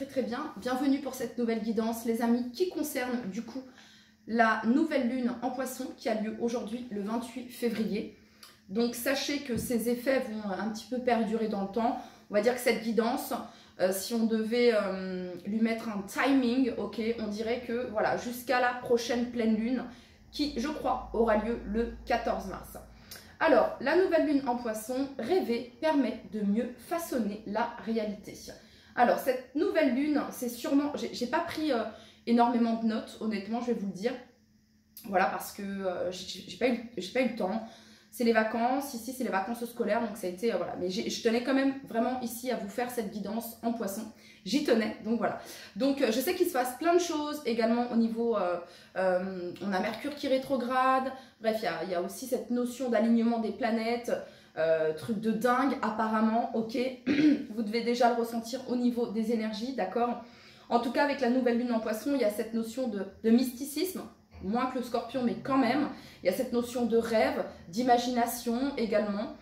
très bien. Bienvenue pour cette nouvelle guidance, les amis, qui concerne du coup la nouvelle lune en poisson qui a lieu aujourd'hui le 28 février. Donc sachez que ces effets vont un petit peu perdurer dans le temps. On va dire que cette guidance, si on devait lui mettre un timing, ok, on dirait que voilà, jusqu'à la prochaine pleine lune qui, je crois, aura lieu le 14 mars. Alors, la nouvelle lune en poisson, rêver permet de mieux façonner la réalité. Alors, cette nouvelle lune, c'est sûrement... J'ai pas pris énormément de notes, honnêtement, je vais vous le dire. Voilà, parce que j'ai pas eu le temps. C'est les vacances, ici c'est les vacances scolaires, donc ça a été... voilà. Mais je tenais quand même vraiment ici à vous faire cette guidance en poisson. J'y tenais, donc voilà. Donc je sais qu'il se passe plein de choses également au niveau... on a Mercure qui rétrograde. Bref, il y a aussi cette notion d'alignement des planètes. Truc de dingue apparemment, ok. Vous devez déjà le ressentir au niveau des énergies, d'accord. En tout cas, avec la nouvelle lune en poisson, il y a cette notion de mysticisme. Moins que le scorpion, mais quand même, il y a cette notion de rêve, d'imagination également.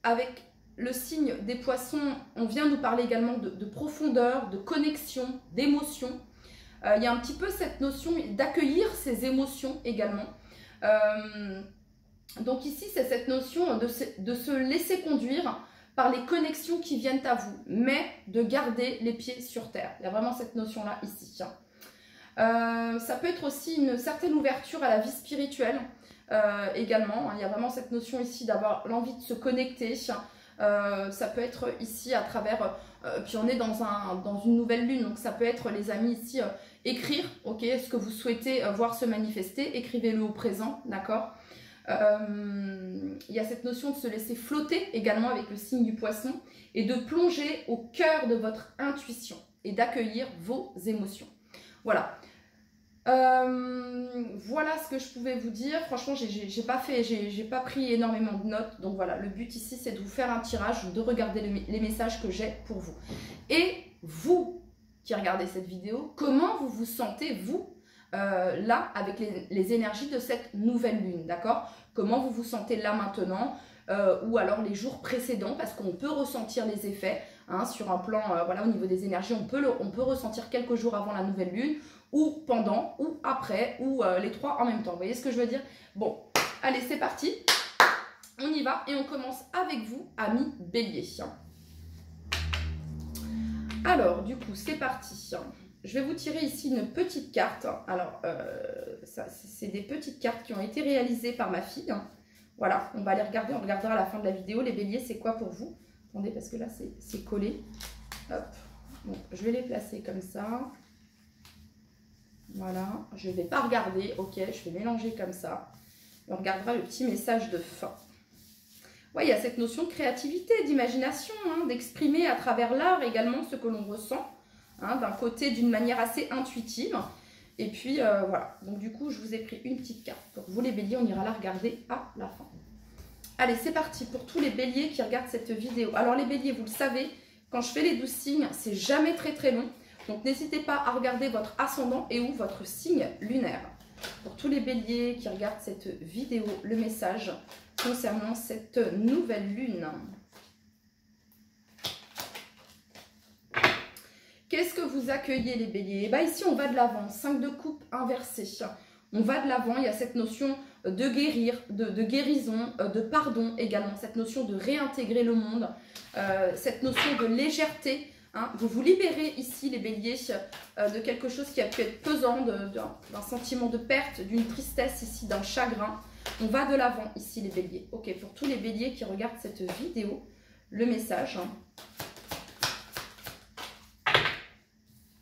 Avec le signe des poissons, on vient nous parler également de profondeur, de connexion, d'émotion. Il y a un petit peu cette notion d'accueillir ses émotions également. Donc ici, c'est cette notion de se laisser conduire par les connexions qui viennent à vous, mais de garder les pieds sur terre. Il y a vraiment cette notion-là ici. Ça peut être aussi une certaine ouverture à la vie spirituelle également. Il y a vraiment cette notion ici d'avoir l'envie de se connecter. Ça peut être ici à travers... puis on est dans une nouvelle lune, donc ça peut être, les amis, ici, écrire, ok, ce que vous souhaitez voir se manifester. Écrivez-le au présent, d'accord. Il y a cette notion de se laisser flotter également avec le signe du poisson et de plonger au cœur de votre intuition et d'accueillir vos émotions. Voilà. Voilà ce que je pouvais vous dire. Franchement, j'ai pas pris énormément de notes. Donc voilà, le but ici, c'est de vous faire un tirage, de regarder les messages que j'ai pour vous. Et vous qui regardez cette vidéo, comment vous vous sentez, vous, là, avec les énergies de cette nouvelle lune, d'accord? Comment vous vous sentez là maintenant, ou alors les jours précédents, parce qu'on peut ressentir les effets, hein, sur un plan, voilà, au niveau des énergies, on peut ressentir quelques jours avant la nouvelle lune, ou pendant, ou après, ou les trois en même temps. Vous voyez ce que je veux dire? Bon, allez, c'est parti. On y va et on commence avec vous, amis bélier. Alors, du coup, c'est parti. Je vais vous tirer ici une petite carte. Alors, c'est des petites cartes qui ont été réalisées par ma fille. Voilà, on va les regarder. On regardera à la fin de la vidéo. Les béliers, c'est quoi pour vous? Attendez, parce que là, c'est collé. Hop. Bon, je vais les placer comme ça. Voilà. Je ne vais pas regarder. Ok, je vais mélanger comme ça. On regardera le petit message de fin. Ouais, il y a cette notion de créativité, d'imagination, hein, d'exprimer à travers l'art également ce que l'on ressent. Hein, d'un côté, d'une manière assez intuitive. Et puis, voilà. Donc, du coup, je vous ai pris une petite carte. Pour vous, les béliers, on ira la regarder à la fin. Allez, c'est parti pour tous les béliers qui regardent cette vidéo. Alors, les béliers, vous le savez, quand je fais les 12 signes, c'est jamais très long. Donc, n'hésitez pas à regarder votre ascendant et ou votre signe lunaire. Pour tous les béliers qui regardent cette vidéo, le message concernant cette nouvelle lune. Qu'est-ce que vous accueillez, les béliers? Bah, ici, on va de l'avant. 5 de coupe inversé. On va de l'avant. Il y a cette notion de guérir, de guérison, de pardon également. Cette notion de réintégrer le monde. Cette notion de légèreté. Hein. Vous vous libérez ici, les béliers, de quelque chose qui a pu être pesant, d'un sentiment de perte, d'une tristesse ici, d'un chagrin. On va de l'avant ici, les béliers. Ok, pour tous les béliers qui regardent cette vidéo, le message...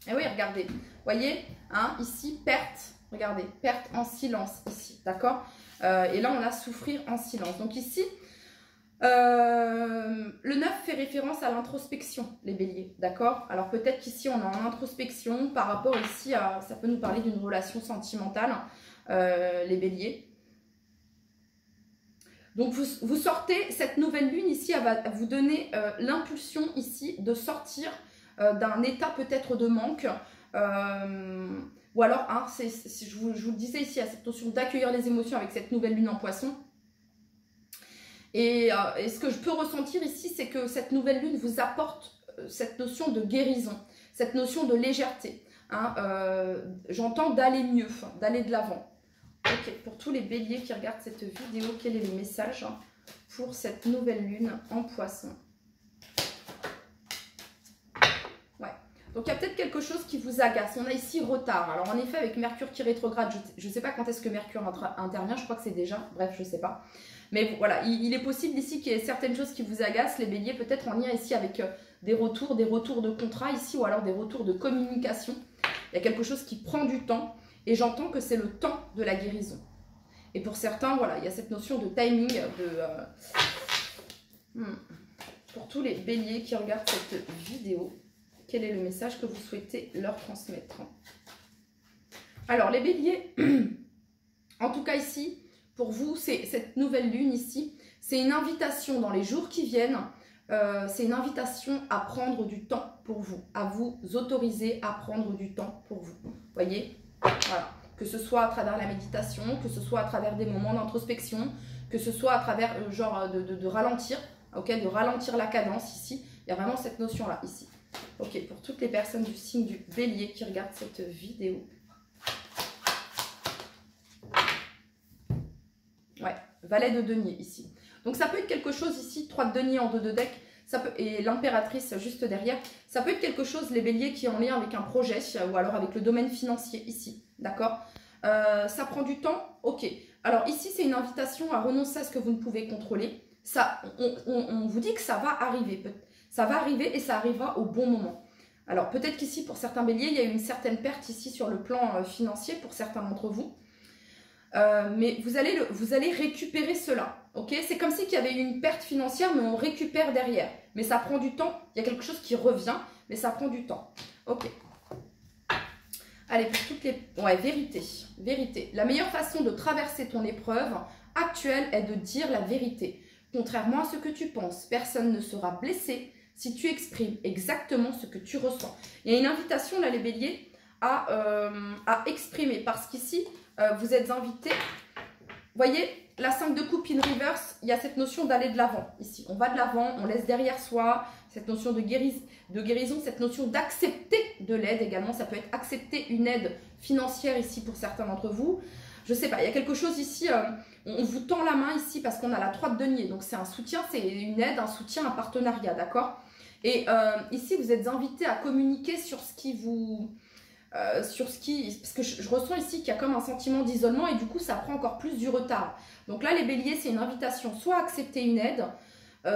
Et oui, regardez, voyez, hein, ici, perte, regardez, perte en silence, ici, d'accord? Et là, on a souffrir en silence. Donc ici, le 9 fait référence à l'introspection, les béliers, d'accord? Alors peut-être qu'ici, on est en introspection par rapport ici à, ça peut nous parler d'une relation sentimentale, les béliers. Donc vous sortez, cette nouvelle lune ici, elle va vous donner l'impulsion ici de sortir d'un état peut-être de manque, ou alors, hein, je vous le disais ici, il y a cette notion d'accueillir les émotions avec cette nouvelle lune en poisson. Et ce que je peux ressentir ici, c'est que cette nouvelle lune vous apporte cette notion de guérison. cette notion de légèreté. Hein, j'entends d'aller mieux, d'aller de l'avant. Ok, pour tous les béliers qui regardent cette vidéo, quel est le message pour cette nouvelle lune en poisson? Ouais, donc il y a peut-être quelque chose qui vous agace. On a ici retard. Alors en effet, avec Mercure qui rétrograde, je ne sais pas quand est-ce que Mercure intervient, je crois que c'est déjà, bref, je ne sais pas. Mais voilà, il est possible ici qu'il y ait certaines choses qui vous agacent, les béliers, peut-être en lien ici avec des retours de contrat ici, ou alors des retours de communication. Il y a quelque chose qui prend du temps. Et j'entends que c'est le temps de la guérison. Et pour certains, voilà, il y a cette notion de timing. Pour tous les béliers qui regardent cette vidéo, quel est le message que vous souhaitez leur transmettre? Alors, les béliers, en tout cas ici, pour vous, c'est cette nouvelle lune ici, c'est une invitation dans les jours qui viennent. C'est une invitation à prendre du temps pour vous, à vous autoriser à prendre du temps pour vous. Voyez? Voilà. Que ce soit à travers la méditation, que ce soit à travers des moments d'introspection, que ce soit à travers genre de ralentir, ok, de ralentir la cadence ici. Il y a vraiment cette notion-là ici. Ok, pour toutes les personnes du signe du bélier qui regardent cette vidéo. Ouais, valet de denier ici. Donc ça peut être quelque chose ici, 3 de denier en 2 de deck. Ça peut, et l'impératrice juste derrière, ça peut être quelque chose, les béliers, qui est en lien avec un projet ou alors avec le domaine financier ici, d'accord? Ça prend du temps, ok. Alors ici, c'est une invitation à renoncer à ce que vous ne pouvez contrôler. Ça, on vous dit que ça va arriver. Ça va arriver et ça arrivera au bon moment. Alors peut-être qu'ici, pour certains béliers, il y a eu une certaine perte ici sur le plan financier pour certains d'entre vous. Mais vous allez récupérer cela. Ok, c'est comme si il y avait une perte financière, mais on récupère derrière. Mais ça prend du temps. Il y a quelque chose qui revient, mais ça prend du temps. Ok. Allez, pour toutes les... Ouais, vérité. Vérité. La meilleure façon de traverser ton épreuve actuelle est de dire la vérité. Contrairement à ce que tu penses, personne ne sera blessé si tu exprimes exactement ce que tu ressens. Il y a une invitation, là, les béliers, à exprimer. Parce qu'ici, vous êtes invités. Voyez, la 5 de coupe in reverse, il y a cette notion d'aller de l'avant. Ici, on va de l'avant, on laisse derrière soi cette notion de guérison, cette notion d'accepter de l'aide également. Ça peut être accepter une aide financière ici pour certains d'entre vous. Je sais pas, il y a quelque chose ici, on vous tend la main ici parce qu'on a la 3 de denier. Donc c'est un soutien, c'est une aide, un soutien, un partenariat, d'accord? Et ici, vous êtes invités à communiquer sur ce qui vous... parce que je ressens ici qu'il y a comme un sentiment d'isolement et du coup ça prend encore plus du retard. Donc là les béliers, c'est une invitation soit à accepter une aide,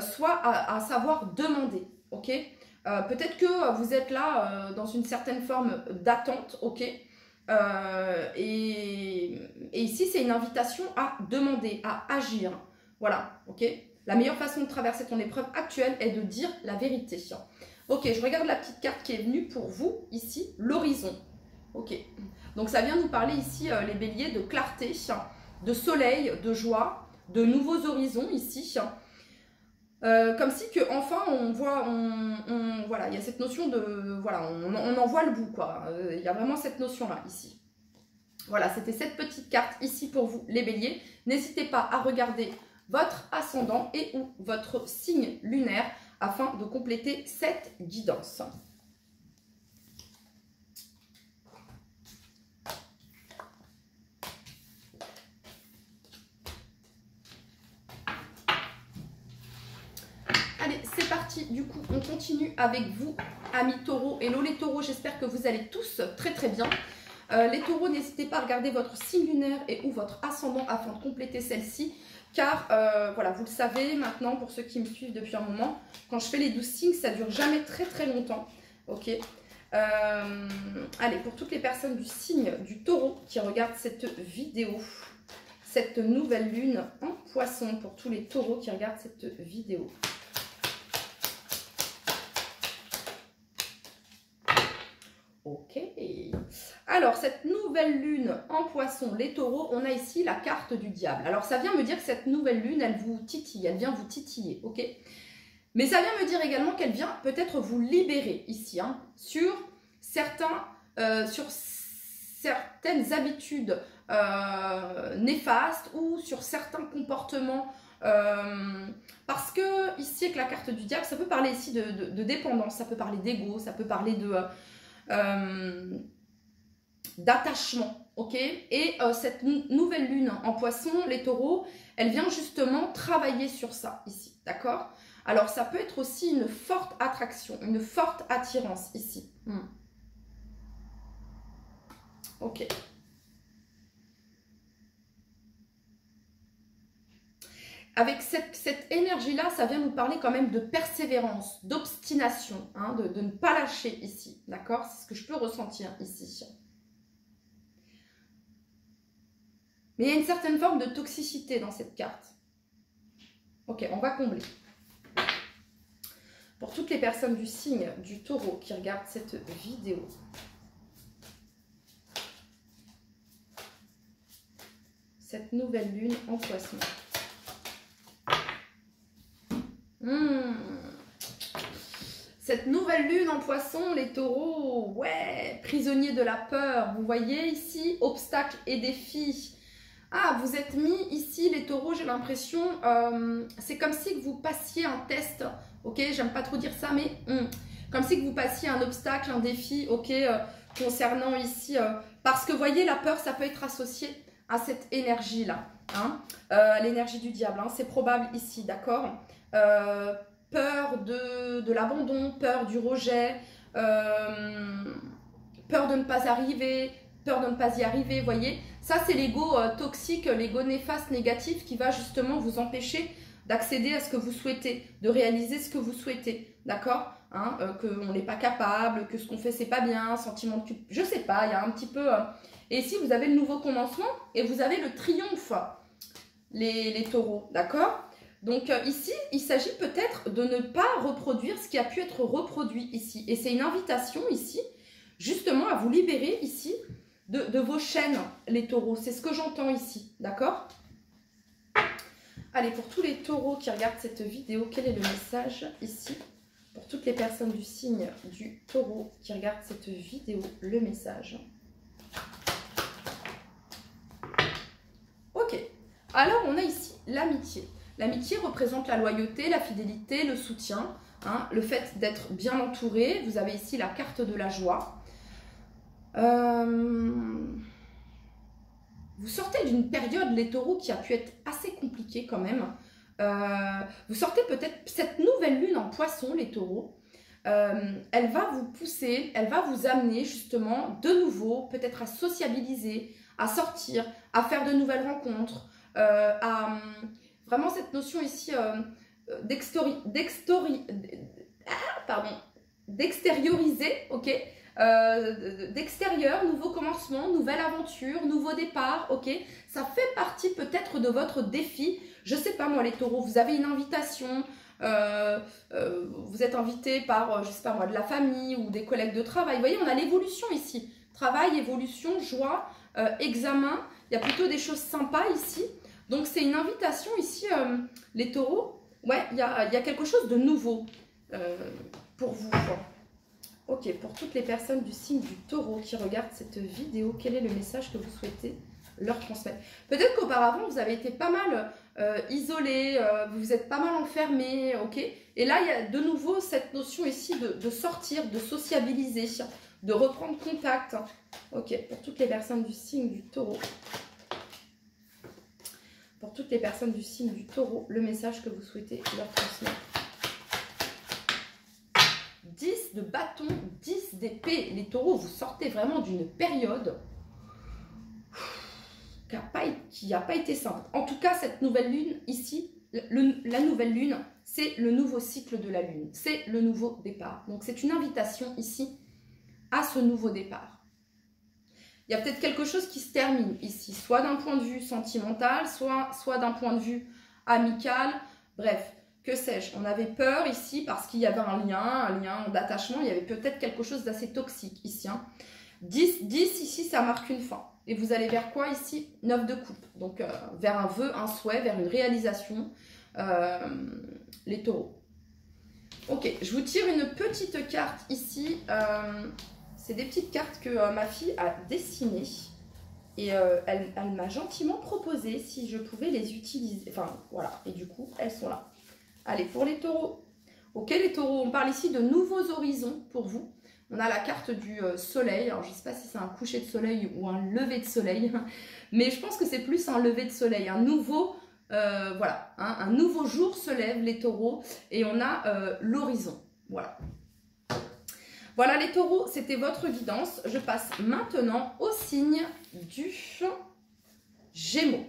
soit à savoir demander, ok? Peut-être que vous êtes là dans une certaine forme d'attente, ok? Et ici c'est une invitation à demander, à agir, voilà, ok? La meilleure façon de traverser ton épreuve actuelle est de dire la vérité. Ok, je regarde la petite carte qui est venue pour vous, ici, l'horizon. Ok, donc ça vient nous parler ici, les béliers, de clarté, de soleil, de joie, de nouveaux horizons ici. Comme si que enfin on voit, voilà, il y a cette notion de, voilà, on en voit le bout, quoi. Il y a vraiment cette notion-là, ici. Voilà, c'était cette petite carte ici pour vous, les béliers. N'hésitez pas à regarder votre ascendant et ou votre signe lunaire afin de compléter cette guidance. Allez, c'est parti. Du coup, on continue avec vous, amis taureaux. Hello les taureaux, j'espère que vous allez tous très très bien. Les taureaux, n'hésitez pas à regarder votre signe lunaire et ou votre ascendant afin de compléter celle-ci. Car, voilà, vous le savez maintenant, pour ceux qui me suivent depuis un moment, quand je fais les 12 signes, ça dure jamais très très longtemps. Ok. Allez, pour toutes les personnes du signe du taureau qui regardent cette vidéo, cette nouvelle lune en poisson, pour tous les taureaux qui regardent cette vidéo. Ok. Alors, cette nouvelle lune en poisson, les taureaux, on a ici la carte du diable. Alors, ça vient me dire que cette nouvelle lune, elle vous titille, elle vient vous titiller, ok? Mais ça vient me dire également qu'elle vient peut-être vous libérer ici, hein, sur certaines habitudes néfastes ou sur certains comportements Parce que ici, avec la carte du diable, ça peut parler ici de dépendance, ça peut parler d'ego, ça peut parler d'attachement, ok. Et cette nouvelle lune en poisson, les taureaux, elle vient justement travailler sur ça ici, d'accord. Alors, ça peut être aussi une forte attraction, une forte attirance ici. Ok. Avec cette énergie-là, ça vient nous parler quand même de persévérance, d'obstination, hein, de ne pas lâcher ici, d'accord? C'est ce que je peux ressentir ici. Mais il y a une certaine forme de toxicité dans cette carte. Ok, on va combler. Pour toutes les personnes du signe du taureau qui regardent cette vidéo, cette nouvelle lune en poisson. Cette nouvelle lune en poisson, les taureaux, ouais, prisonniers de la peur. Vous voyez ici, obstacles et défis. Ah, vous êtes mis ici, les taureaux, j'ai l'impression, c'est comme si vous passiez un test, ok, j'aime pas trop dire ça, mais comme si vous passiez un obstacle, un défi, ok, concernant ici, parce que vous voyez, la peur, ça peut être associé à cette énergie-là, hein, l'énergie du diable, hein, c'est probable ici, d'accord, peur de l'abandon, peur du rejet, peur de ne pas arriver, peur de ne pas y arriver, vous voyez. Ça, c'est l'ego toxique, l'ego néfaste, négatif qui va justement vous empêcher d'accéder à ce que vous souhaitez, de réaliser ce que vous souhaitez, d'accord, hein, qu'on n'est pas capable, que ce qu'on fait, c'est pas bien, sentiment de culpabilité, je sais pas, il y a un petit peu... Et ici, vous avez le nouveau commencement et vous avez le triomphe, les taureaux, d'accord. Donc ici, il s'agit peut-être de ne pas reproduire ce qui a pu être reproduit ici. Et c'est une invitation ici, justement, à vous libérer ici de vos chaînes, les taureaux. C'est ce que j'entends ici, d'accord? Allez, pour tous les taureaux qui regardent cette vidéo, quel est le message ici? Pour toutes les personnes du signe du taureau qui regardent cette vidéo, le message. Ok, alors on a ici l'amitié. L'amitié représente la loyauté, la fidélité, le soutien, hein, le fait d'être bien entouré. Vous avez ici la carte de la joie. Vous sortez d'une période, les taureaux, qui a pu être assez compliquée quand même. Vous sortez peut-être cette nouvelle lune en poisson, les taureaux. Elle va vous pousser, elle va vous amener justement de nouveau, peut-être à sociabiliser, à sortir, à faire de nouvelles rencontres, vraiment cette notion ici d'extérioriser, ok, d'extérieur, nouveau commencement, nouvelle aventure, nouveau départ, ok, ça fait partie peut-être de votre défi. Je sais pas moi, les taureaux, vous avez une invitation, vous êtes invité par, je sais pas moi, de la famille ou des collègues de travail. Vous voyez, on a l'évolution ici, travail, évolution, joie, examen, il y a plutôt des choses sympas ici. Donc, c'est une invitation ici, les taureaux. Ouais, il y a quelque chose de nouveau pour vous. Ok, pour toutes les personnes du signe du taureau qui regardent cette vidéo, quel est le message que vous souhaitez leur transmettre? Peut-être qu'auparavant, vous avez été pas mal isolé, vous vous êtes pas mal enfermé, ok? Et là, il y a de nouveau cette notion ici de sortir, de sociabiliser, de reprendre contact. Ok, pour toutes les personnes du signe du taureau. Pour toutes les personnes du signe du taureau, le message que vous souhaitez leur transmettre. 10 de bâton, 10 d'épée. Les taureaux, vous sortez vraiment d'une période qui n'a pas été simple. En tout cas, cette nouvelle lune ici, la nouvelle lune, c'est le nouveau cycle de la lune. C'est le nouveau départ. Donc, c'est une invitation ici à ce nouveau départ. Il y a peut-être quelque chose qui se termine ici, soit d'un point de vue sentimental, soit d'un point de vue amical, bref, que sais-je. On avait peur ici parce qu'il y avait un lien d'attachement, il y avait peut-être quelque chose d'assez toxique ici. Hein. 10 ici, ça marque une fin. Et vous allez vers quoi ici? 9 de coupe, donc vers un vœu, un souhait, vers une réalisation, les taureaux. Ok, je vous tire une petite carte ici. C'est des petites cartes que ma fille a dessinées. Et elle m'a gentiment proposé si je pouvais les utiliser. Enfin, voilà. Et du coup, elles sont là. Allez, pour les taureaux. Ok, les taureaux, on parle ici de nouveaux horizons pour vous. On a la carte du soleil. Alors, je ne sais pas si c'est un coucher de soleil ou un lever de soleil. Mais je pense que c'est plus un lever de soleil. Un nouveau, voilà, hein, un nouveau jour se lève, les taureaux. Et on a l'horizon. Voilà. Voilà les taureaux, c'était votre guidance. Je passe maintenant au signe du Gémeaux.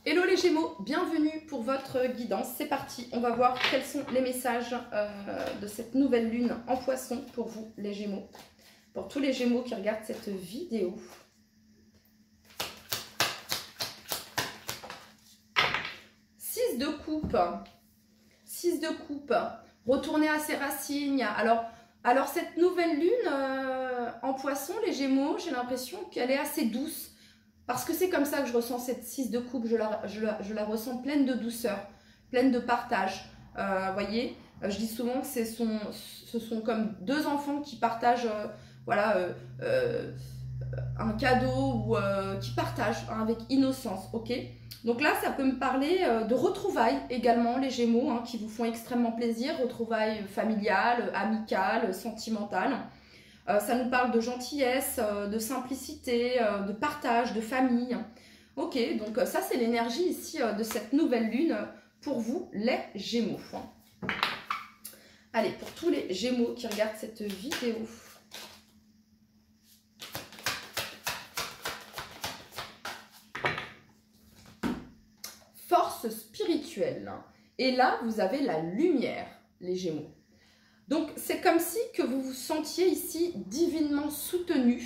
Hello les Gémeaux, bienvenue pour votre guidance. C'est parti, on va voir quels sont les messages de cette nouvelle lune en Poisson pour vous les Gémeaux. Pour tous les Gémeaux qui regardent cette vidéo. 6 de coupe. 6 de coupe. Retourner à ses racines. Alors cette nouvelle lune en Poisson, les Gémeaux, j'ai l'impression qu'elle est assez douce. Parce que c'est comme ça que je ressens cette 6 de coupe. Je la ressens pleine de douceur, pleine de partage. Voyez, je dis souvent que ce sont comme deux enfants qui partagent... voilà, un cadeau ou qui partagent hein, avec innocence, ok? Donc là, ça peut me parler de retrouvailles également, les Gémeaux, hein, qui vous font extrêmement plaisir, retrouvailles familiales, amicales, sentimentales. Ça nous parle de gentillesse, de simplicité, de partage, de famille. Ok, donc ça, c'est l'énergie ici de cette nouvelle lune pour vous, les Gémeaux. Allez, pour tous les Gémeaux qui regardent cette vidéo... Force spirituelle. Et là, vous avez la lumière, les Gémeaux. Donc, c'est comme si que vous vous sentiez ici divinement soutenu,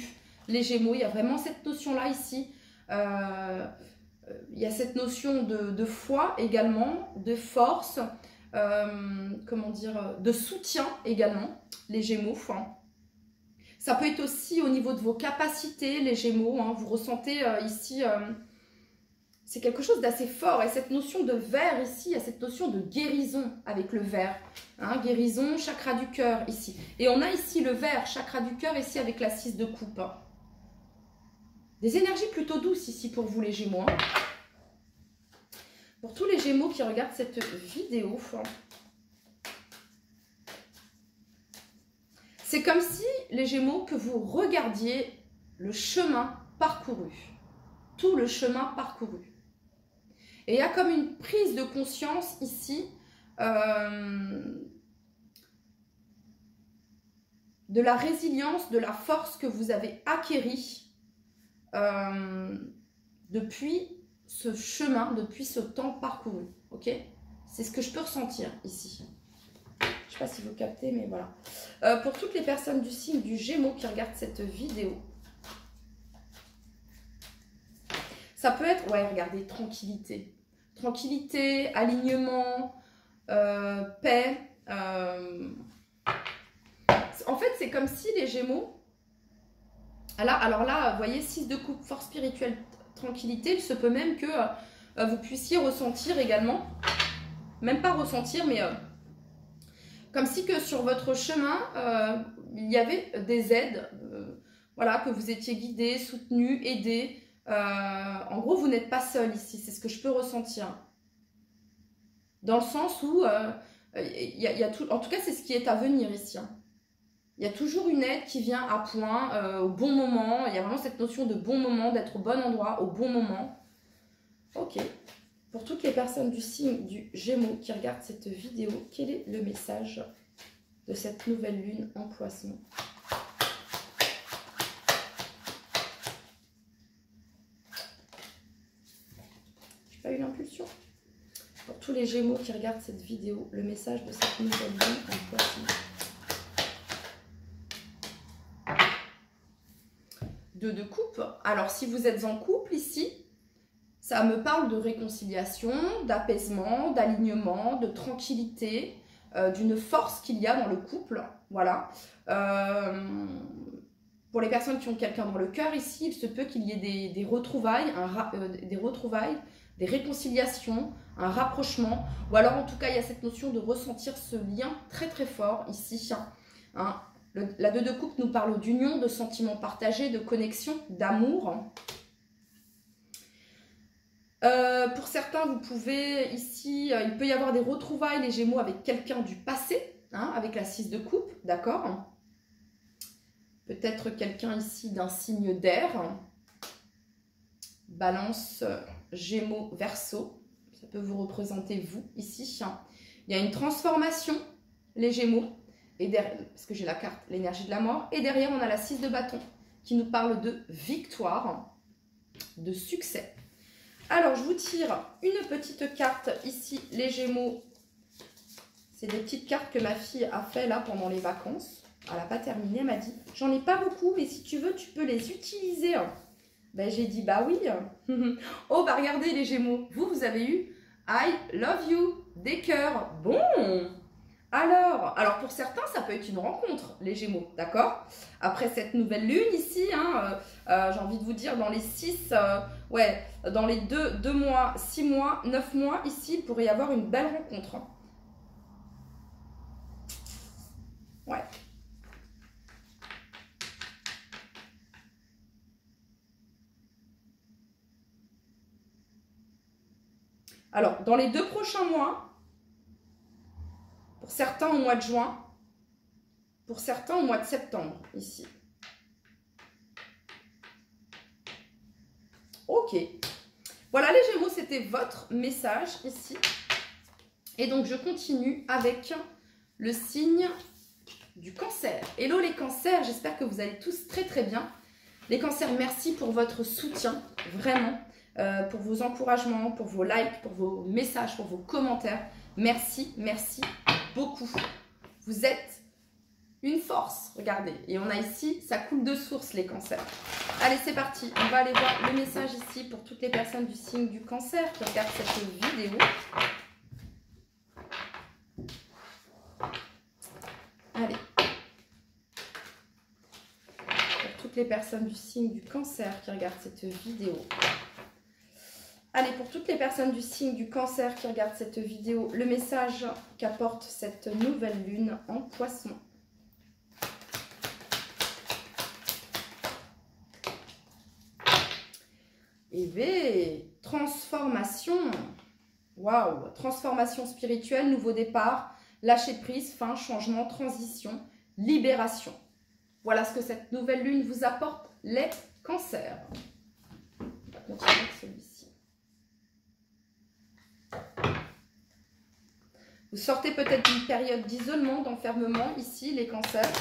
les Gémeaux. Il y a vraiment cette notion-là ici. Il y a cette notion de foi également, de force, comment dire, de soutien également, les Gémeaux. Ça peut être aussi au niveau de vos capacités, les Gémeaux. Hein, vous ressentez ici... c'est quelque chose d'assez fort. Et cette notion de vert ici, il y a cette notion de guérison avec le vert. Hein, guérison, chakra du cœur ici. Et on a ici le vert, chakra du cœur ici avec la 6 de coupe. Des énergies plutôt douces ici pour vous les Gémeaux. Hein. Pour tous les Gémeaux qui regardent cette vidéo. C'est comme si les Gémeaux que vous regardiez le chemin parcouru. Tout le chemin parcouru. Et il y a comme une prise de conscience ici de la résilience, de la force que vous avez acquérie depuis ce chemin, depuis ce temps parcouru. Ok? C'est ce que je peux ressentir ici. Je ne sais pas si vous captez, mais voilà. Pour toutes les personnes du signe du Gémeaux qui regardent cette vidéo, ça peut être, ouais, regardez, tranquillité. Tranquillité, alignement, paix. En fait, c'est comme si les Gémeaux... Alors là, vous voyez, 6 de coupe, force spirituelle, tranquillité. Il se peut même que vous puissiez ressentir également, même pas ressentir, mais comme si que sur votre chemin, il y avait des aides, voilà, que vous étiez guidé, soutenu, aidé. En gros, vous n'êtes pas seul ici, c'est ce que je peux ressentir. Dans le sens où, y a tout, en tout cas, c'est ce qui est à venir ici. Hein. Il y a toujours une aide qui vient à point, au bon moment. Il y a vraiment cette notion de bon moment, d'être au bon endroit, au bon moment. Ok. Pour toutes les personnes du signe du Gémeaux qui regardent cette vidéo, quel est le message de cette nouvelle lune en Poisson ? Pas eu l'impulsion. Pour tous les Gémeaux qui regardent cette vidéo, le message de cette nouvelle lune en Poisson. 2 de coupe. Alors, si vous êtes en couple ici, ça me parle de réconciliation, d'apaisement, d'alignement, de tranquillité, d'une force qu'il y a dans le couple. Voilà. pour les personnes qui ont quelqu'un dans le cœur ici, il se peut qu'il y ait des retrouvailles, des réconciliations, un rapprochement, ou alors en tout cas il y a cette notion de ressentir ce lien très très fort ici. Hein. La 2 de coupe nous parle d'union, de sentiments partagés, de connexion, d'amour. Pour certains, vous pouvez ici, il peut y avoir des retrouvailles, les Gémeaux, avec quelqu'un du passé, hein, avec la 6 de coupe, d'accord? Peut-être quelqu'un ici d'un signe d'air. Balance, Gémeaux, Verseau. Ça peut vous représenter vous ici. Il y a une transformation, les Gémeaux, et derrière, parce que j'ai la carte, l'énergie de la mort. Et derrière, on a la 6 de bâton qui nous parle de victoire, de succès. Alors, je vous tire une petite carte ici, les Gémeaux. C'est des petites cartes que ma fille a fait là pendant les vacances. Elle n'a pas terminé, elle m'a dit, j'en ai pas beaucoup, mais si tu veux, tu peux les utiliser. Ben, j'ai dit, bah oui. Oh, bah regardez les Gémeaux, vous avez eu I love you, des cœurs. Bon, alors pour certains, ça peut être une rencontre, les Gémeaux, d'accord? Après cette nouvelle lune ici, hein, j'ai envie de vous dire, dans les 6, ouais, dans les 2 mois, 6 mois, 9 mois, ici, il pourrait y avoir une belle rencontre. Ouais. Alors, dans les 2 prochains mois, pour certains au mois de juin, pour certains au mois de septembre, ici. Ok. Voilà les Gémeaux, c'était votre message ici. Et donc, je continue avec le signe du Cancer. Hello les Cancers, j'espère que vous allez tous très très bien. Les Cancers, merci pour votre soutien, vraiment. Pour vos encouragements, pour vos likes, pour vos messages, pour vos commentaires. Merci, merci beaucoup. Vous êtes une force, regardez. Et on a ici, ça coule de source les Cancers. Allez, c'est parti. On va aller voir le message ici pour toutes les personnes du signe du Cancer qui regardent cette vidéo. Allez. Pour toutes les personnes du signe du Cancer qui regardent cette vidéo. Allez, pour toutes les personnes du signe du Cancer qui regardent cette vidéo, le message qu'apporte cette nouvelle lune en Poisson. Eh bien, transformation. Waouh, transformation spirituelle, nouveau départ, lâcher prise, fin, changement, transition, libération. Voilà ce que cette nouvelle lune vous apporte, les Cancers. On va continuer avec celui-ci. Vous sortez peut-être d'une période d'isolement, d'enfermement, ici, les Cancers.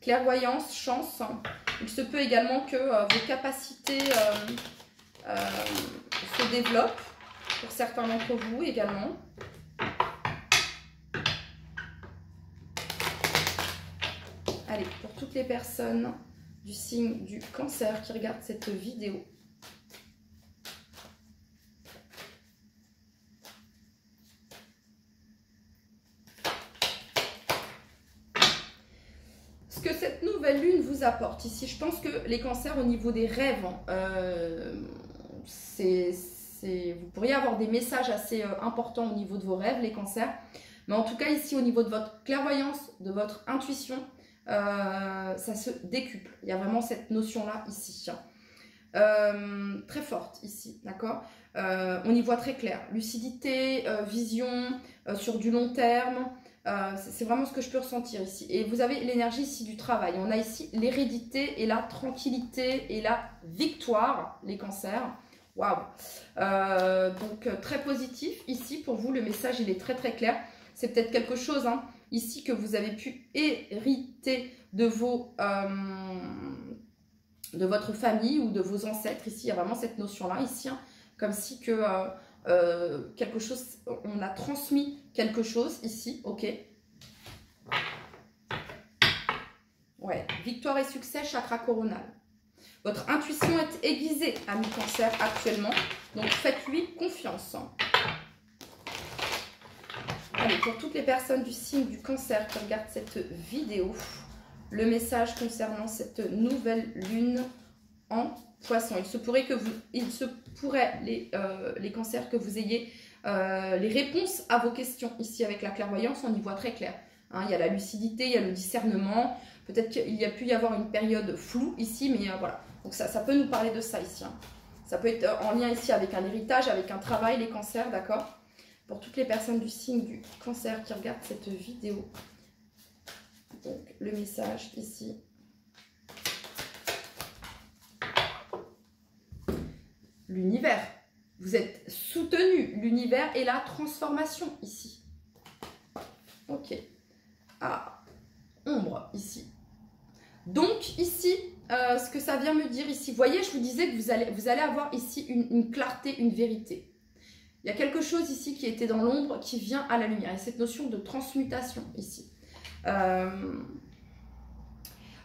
Clairvoyance, chance. Il se peut également que vos capacités se développent, pour certains d'entre vous également. Allez, pour toutes les personnes du signe du Cancer qui regardent cette vidéo. Ce que cette nouvelle lune vous apporte ici, je pense que les Cancers au niveau des rêves, vous pourriez avoir des messages assez importants au niveau de vos rêves, les Cancers. Mais en tout cas ici au niveau de votre clairvoyance, de votre intuition, ça se décuple. Il y a vraiment cette notion-là ici. Très forte ici, d'accord? On y voit très clair. Lucidité, vision sur du long terme. C'est vraiment ce que je peux ressentir ici. Et vous avez l'énergie ici du travail. On a ici l'hérédité et la tranquillité et la victoire, les Cancers. Waouh! Donc très positif ici pour vous. Le message il est très très clair. C'est peut-être quelque chose ici que vous avez pu hériter de votre famille ou de vos ancêtres. Ici il y a vraiment cette notion-là ici, comme si que quelque chose, on a transmis quelque chose ici, ok. Ouais, victoire et succès, chakra coronal. Votre intuition est aiguisée, ami Cancer, actuellement. Donc, faites-lui confiance. Allez, pour toutes les personnes du signe du cancer qui regardent cette vidéo, le message concernant cette nouvelle lune en poisson. Il se pourrait les cancers, que vous ayez les réponses à vos questions. Ici, avec la clairvoyance, on y voit très clair. Hein, il y a la lucidité, il y a le discernement. Peut-être qu'il y a pu y avoir une période floue ici, mais voilà. Donc ça peut nous parler de ça ici. Hein. Ça peut être en lien ici avec un héritage, avec un travail, les cancers, d'accord? Pour toutes les personnes du signe du cancer qui regardent cette vidéo. Donc, le message ici. L'univers. Vous êtes soutenu. L'univers et la transformation ici. Ok. Ah, ombre ici. Donc, ici, ce que ça vient me dire ici, vous voyez, je vous disais que vous allez avoir ici une clarté, une vérité. Il y a quelque chose ici qui était dans l'ombre qui vient à la lumière. Et cette notion de transmutation ici.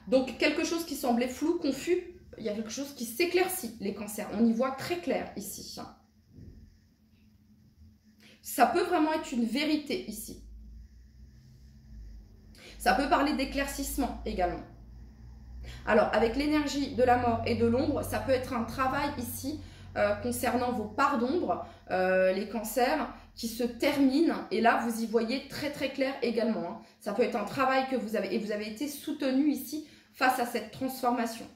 Donc, quelque chose qui semblait flou, confus, il y a quelque chose qui s'éclaircit, les cancers. On y voit très clair ici. Ça peut vraiment être une vérité ici. Ça peut parler d'éclaircissement également. Alors, avec l'énergie de la mort et de l'ombre, ça peut être un travail ici concernant vos parts d'ombre, les cancers, qui se terminent. Et là, vous y voyez très très clair également. Hein. Ça peut être un travail que vous avez, et vous avez été soutenu ici face à cette transformation.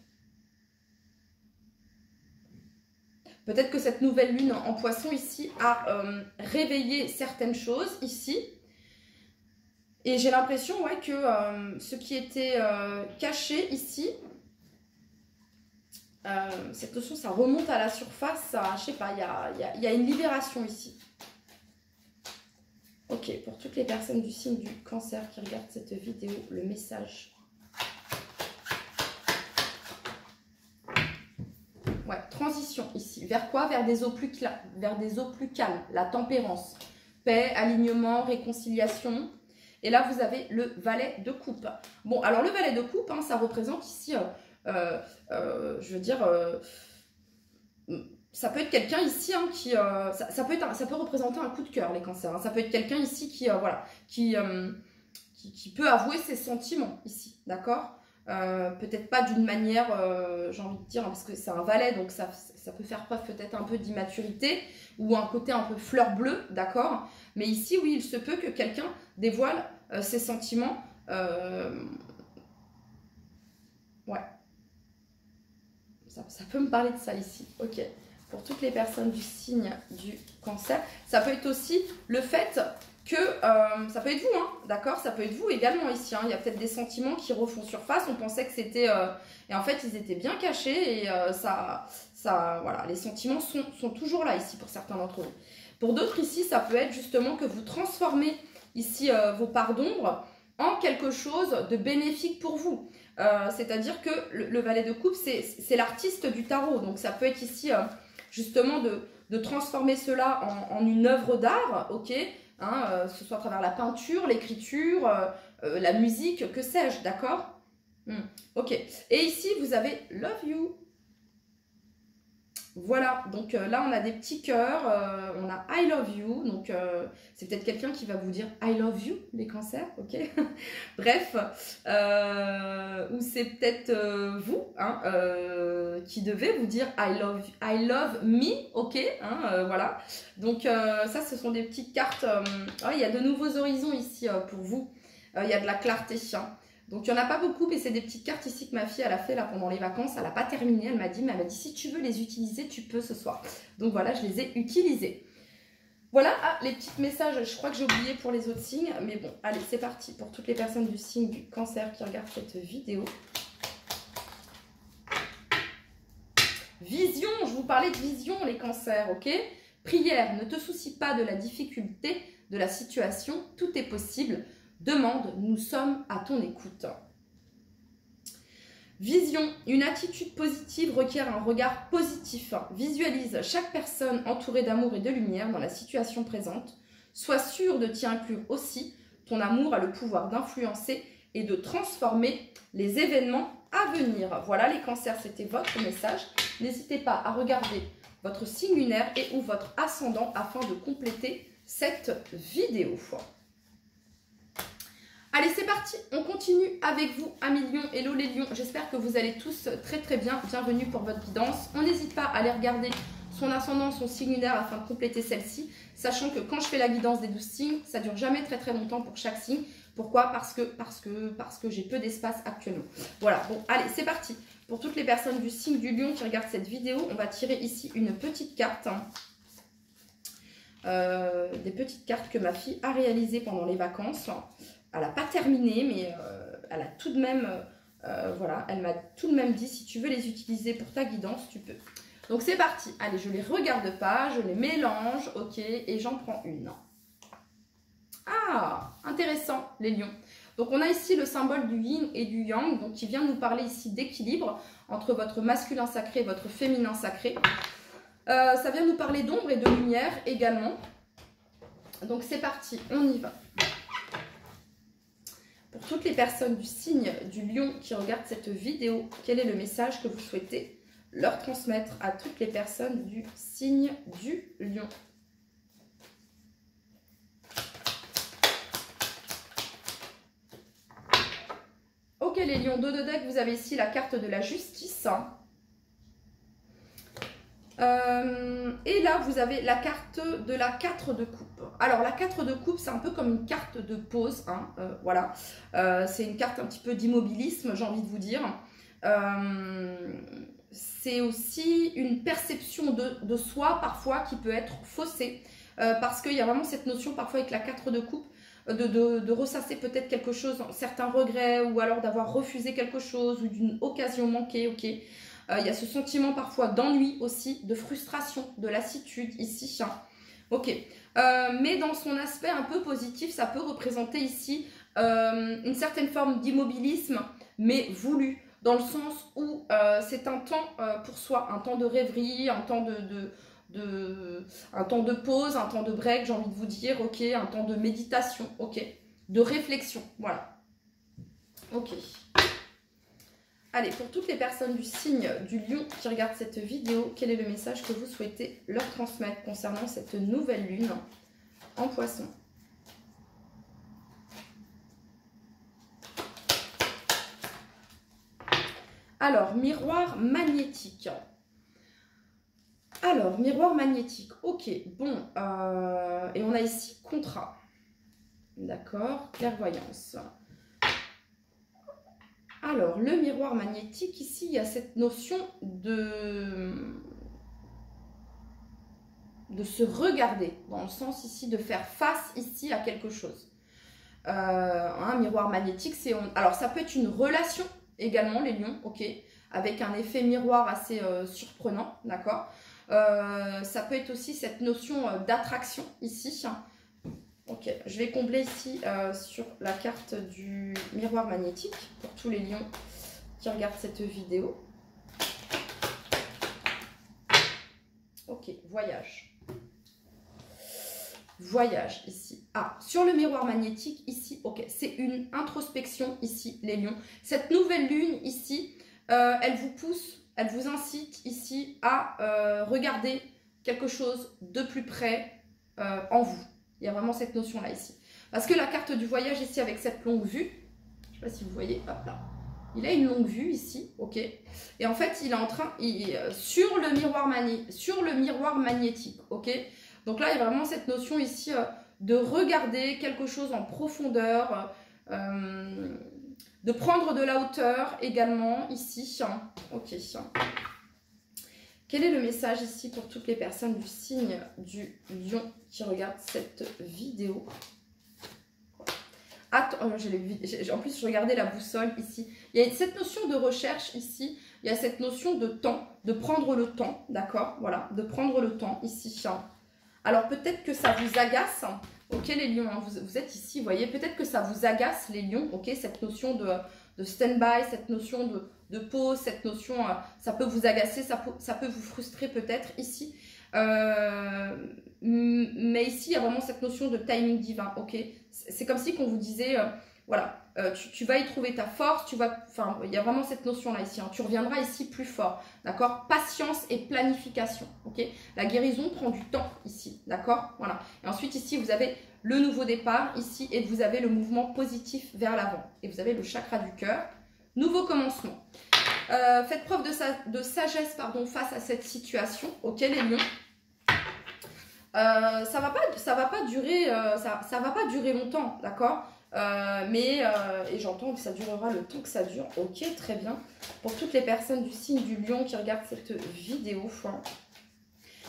Peut-être que cette nouvelle lune en poisson ici a réveillé certaines choses ici. Et j'ai l'impression ouais, que ce qui était caché ici, cette notion, ça remonte à la surface. Ça, je sais pas, il y a une libération ici. Ok, pour toutes les personnes du signe du cancer qui regardent cette vidéo, le message. Ouais, transition ici. Vers quoi? Vers des eaux plus calmes, la tempérance, paix, alignement, réconciliation. Et là, vous avez le valet de coupe. Bon, alors le valet de coupe, hein, ça représente ici, je veux dire, ça peut être quelqu'un ici hein, qui, ça peut représenter un coup de cœur, les cancers. Hein. Ça peut être quelqu'un ici qui, voilà, qui peut avouer ses sentiments ici, d'accord? Peut-être pas d'une manière, j'ai envie de dire, hein, parce que c'est un valet, donc ça peut faire preuve peut-être un peu d'immaturité ou un côté un peu fleur bleue, d'accord? Mais ici, oui, il se peut que quelqu'un dévoile ses sentiments. Ouais. Ça peut me parler de ça ici, ok. Pour toutes les personnes du signe du cancer, ça peut être aussi le fait que, ça peut être vous, hein, d'accord? Ça peut être vous également ici, hein. Il y a peut-être des sentiments qui refont surface, on pensait que c'était... et en fait, ils étaient bien cachés et voilà, les sentiments sont toujours là ici pour certains d'entre vous. Pour d'autres ici, ça peut être justement que vous transformez ici vos parts d'ombre en quelque chose de bénéfique pour vous. C'est-à-dire que le valet de coupe, c'est l'artiste du tarot. Donc ça peut être ici justement de transformer cela en une œuvre d'art, ok, hein, ce soit à travers la peinture, l'écriture, la musique, que sais-je, d'accord? Ok. Et ici, vous avez Love You. Voilà, donc là on a des petits cœurs, on a I love you, donc c'est peut-être quelqu'un qui va vous dire I love you, les cancers, ok. Bref, ou c'est peut-être vous hein, qui devez vous dire I love me, ok, hein, voilà. Donc ça ce sont des petites cartes, il y a de nouveaux horizons ici pour vous, il y a de la clarté, hein. Donc, il n'y en a pas beaucoup, mais c'est des petites cartes ici que ma fille, elle a fait là pendant les vacances. Elle n'a pas terminé, elle m'a dit, si tu veux les utiliser, tu peux ce soir. Donc, voilà, je les ai utilisées. Voilà, les petits messages, je crois que j'ai oublié pour les autres signes. Mais bon, allez, c'est parti pour toutes les personnes du signe du cancer qui regardent cette vidéo. Vision, je vous parlais de vision, les cancers, ok? Prière, ne te soucie pas de la difficulté de la situation, tout est possible. Demande, nous sommes à ton écoute. Vision, une attitude positive requiert un regard positif. Visualise chaque personne entourée d'amour et de lumière dans la situation présente. Sois sûr de t'y inclure aussi. Ton amour a le pouvoir d'influencer et de transformer les événements à venir. Voilà les cancers, c'était votre message. N'hésitez pas à regarder votre signe lunaire et ou votre ascendant afin de compléter cette vidéo. Allez, c'est parti, on continue avec vous, amis lions. Hello les lions, j'espère que vous allez tous très très bien. Bienvenue pour votre guidance. On n'hésite pas à aller regarder son ascendant, son signe lunaire afin de compléter celle-ci. Sachant que quand je fais la guidance des 12 signes, ça dure jamais très très longtemps pour chaque signe. Pourquoi? Parce que j'ai peu d'espace actuellement. Voilà, bon, allez, c'est parti. Pour toutes les personnes du signe du lion qui regardent cette vidéo, on va tirer ici une petite carte. Des petites cartes que ma fille a réalisées pendant les vacances. Elle n'a pas terminé, mais elle a tout de même, voilà, elle m'a tout de même dit, si tu veux les utiliser pour ta guidance, tu peux. Donc c'est parti. Allez, je les regarde pas, je les mélange, ok, et j'en prends une. Ah, intéressant, les lions. Donc on a ici le symbole du yin et du yang, donc qui vient nous parler ici d'équilibre entre votre masculin sacré et votre féminin sacré. Ça vient nous parler d'ombre et de lumière également. Donc c'est parti, on y va. Pour toutes les personnes du signe du lion qui regardent cette vidéo, quel est le message que vous souhaitez leur transmettre à toutes les personnes du signe du lion? Ok les lions, dos de deck, vous avez ici la carte de la justice. Et là, vous avez la carte de la 4 de coupe. Alors, la 4 de coupe, c'est un peu comme une carte de pause. Hein, voilà. C'est une carte un petit peu d'immobilisme, j'ai envie de vous dire. C'est aussi une perception de soi, parfois, qui peut être faussée. Parce qu'il y a vraiment cette notion, parfois, avec la 4 de coupe, de ressasser peut-être quelque chose, certains regrets, ou alors d'avoir refusé quelque chose, ou d'une occasion manquée, ok. Il y a ce sentiment parfois d'ennui aussi, de frustration, de lassitude ici. Ok. Mais dans son aspect un peu positif, ça peut représenter ici une certaine forme d'immobilisme, mais voulu, dans le sens où c'est un temps pour soi, un temps de rêverie, un temps un temps de pause, un temps de break, j'ai envie de vous dire, ok, un temps de méditation, ok, de réflexion, voilà. Ok. Allez, pour toutes les personnes du signe du lion qui regardent cette vidéo, quel est le message que vous souhaitez leur transmettre concernant cette nouvelle lune en poisson? Alors, miroir magnétique. Alors, miroir magnétique, ok, bon, et on a ici contrat, d'accord, clairvoyance. Alors, le miroir magnétique, ici, il y a cette notion de se regarder, dans le sens ici de faire face ici à quelque chose. Un miroir magnétique, c'est... Alors, ça peut être une relation également, les lions, ok, avec un effet miroir assez surprenant, d'accord. Ça peut être aussi cette notion d'attraction ici. Ok, je vais combler ici sur la carte du miroir magnétique pour tous les lions qui regardent cette vidéo. Ok, voyage. Voyage ici. Ah, sur le miroir magnétique ici, ok, c'est une introspection ici, les lions. Cette nouvelle lune ici, elle vous pousse, elle vous incite ici à regarder quelque chose de plus près en vous. Il y a vraiment cette notion-là ici. Parce que la carte du voyage ici avec cette longue vue, je ne sais pas si vous voyez, hop là. Il a une longue vue ici, ok. Et en fait, il est en train, sur le miroir magnétique, ok. Donc là, il y a vraiment cette notion ici de regarder quelque chose en profondeur, de prendre de la hauteur également ici, ok. Quel est le message ici pour toutes les personnes du signe du lion qui regardent cette vidéo? Attends, en plus, je regardais la boussole ici. Il y a cette notion de recherche ici. Il y a cette notion de temps, de prendre le temps, d'accord? Voilà, de prendre le temps ici. Alors, peut-être que ça vous agace. Ok, les lions, hein, vous êtes ici, vous voyez. Peut-être que ça vous agace, les lions, ok? Cette notion de stand-by, cette notion de pause, cette notion, ça peut vous agacer, ça peut vous frustrer peut-être ici. Mais ici, il y a vraiment cette notion de timing divin, ok? C'est comme si qu'on vous disait, voilà, tu vas y trouver ta force, enfin, il y a vraiment cette notion-là ici, hein, tu reviendras ici plus fort, d'accord? Patience et planification, ok? La guérison prend du temps ici, d'accord? Voilà. Et ensuite, ici, vous avez le nouveau départ ici et vous avez le mouvement positif vers l'avant. Et vous avez le chakra du cœur, nouveau commencement. Faites preuve de sagesse face à cette situation, ok les lions. Ça va pas durer longtemps, d'accord, et j'entends que ça durera le temps que ça dure. Ok, très bien. Pour toutes les personnes du signe du lion qui regardent cette vidéo,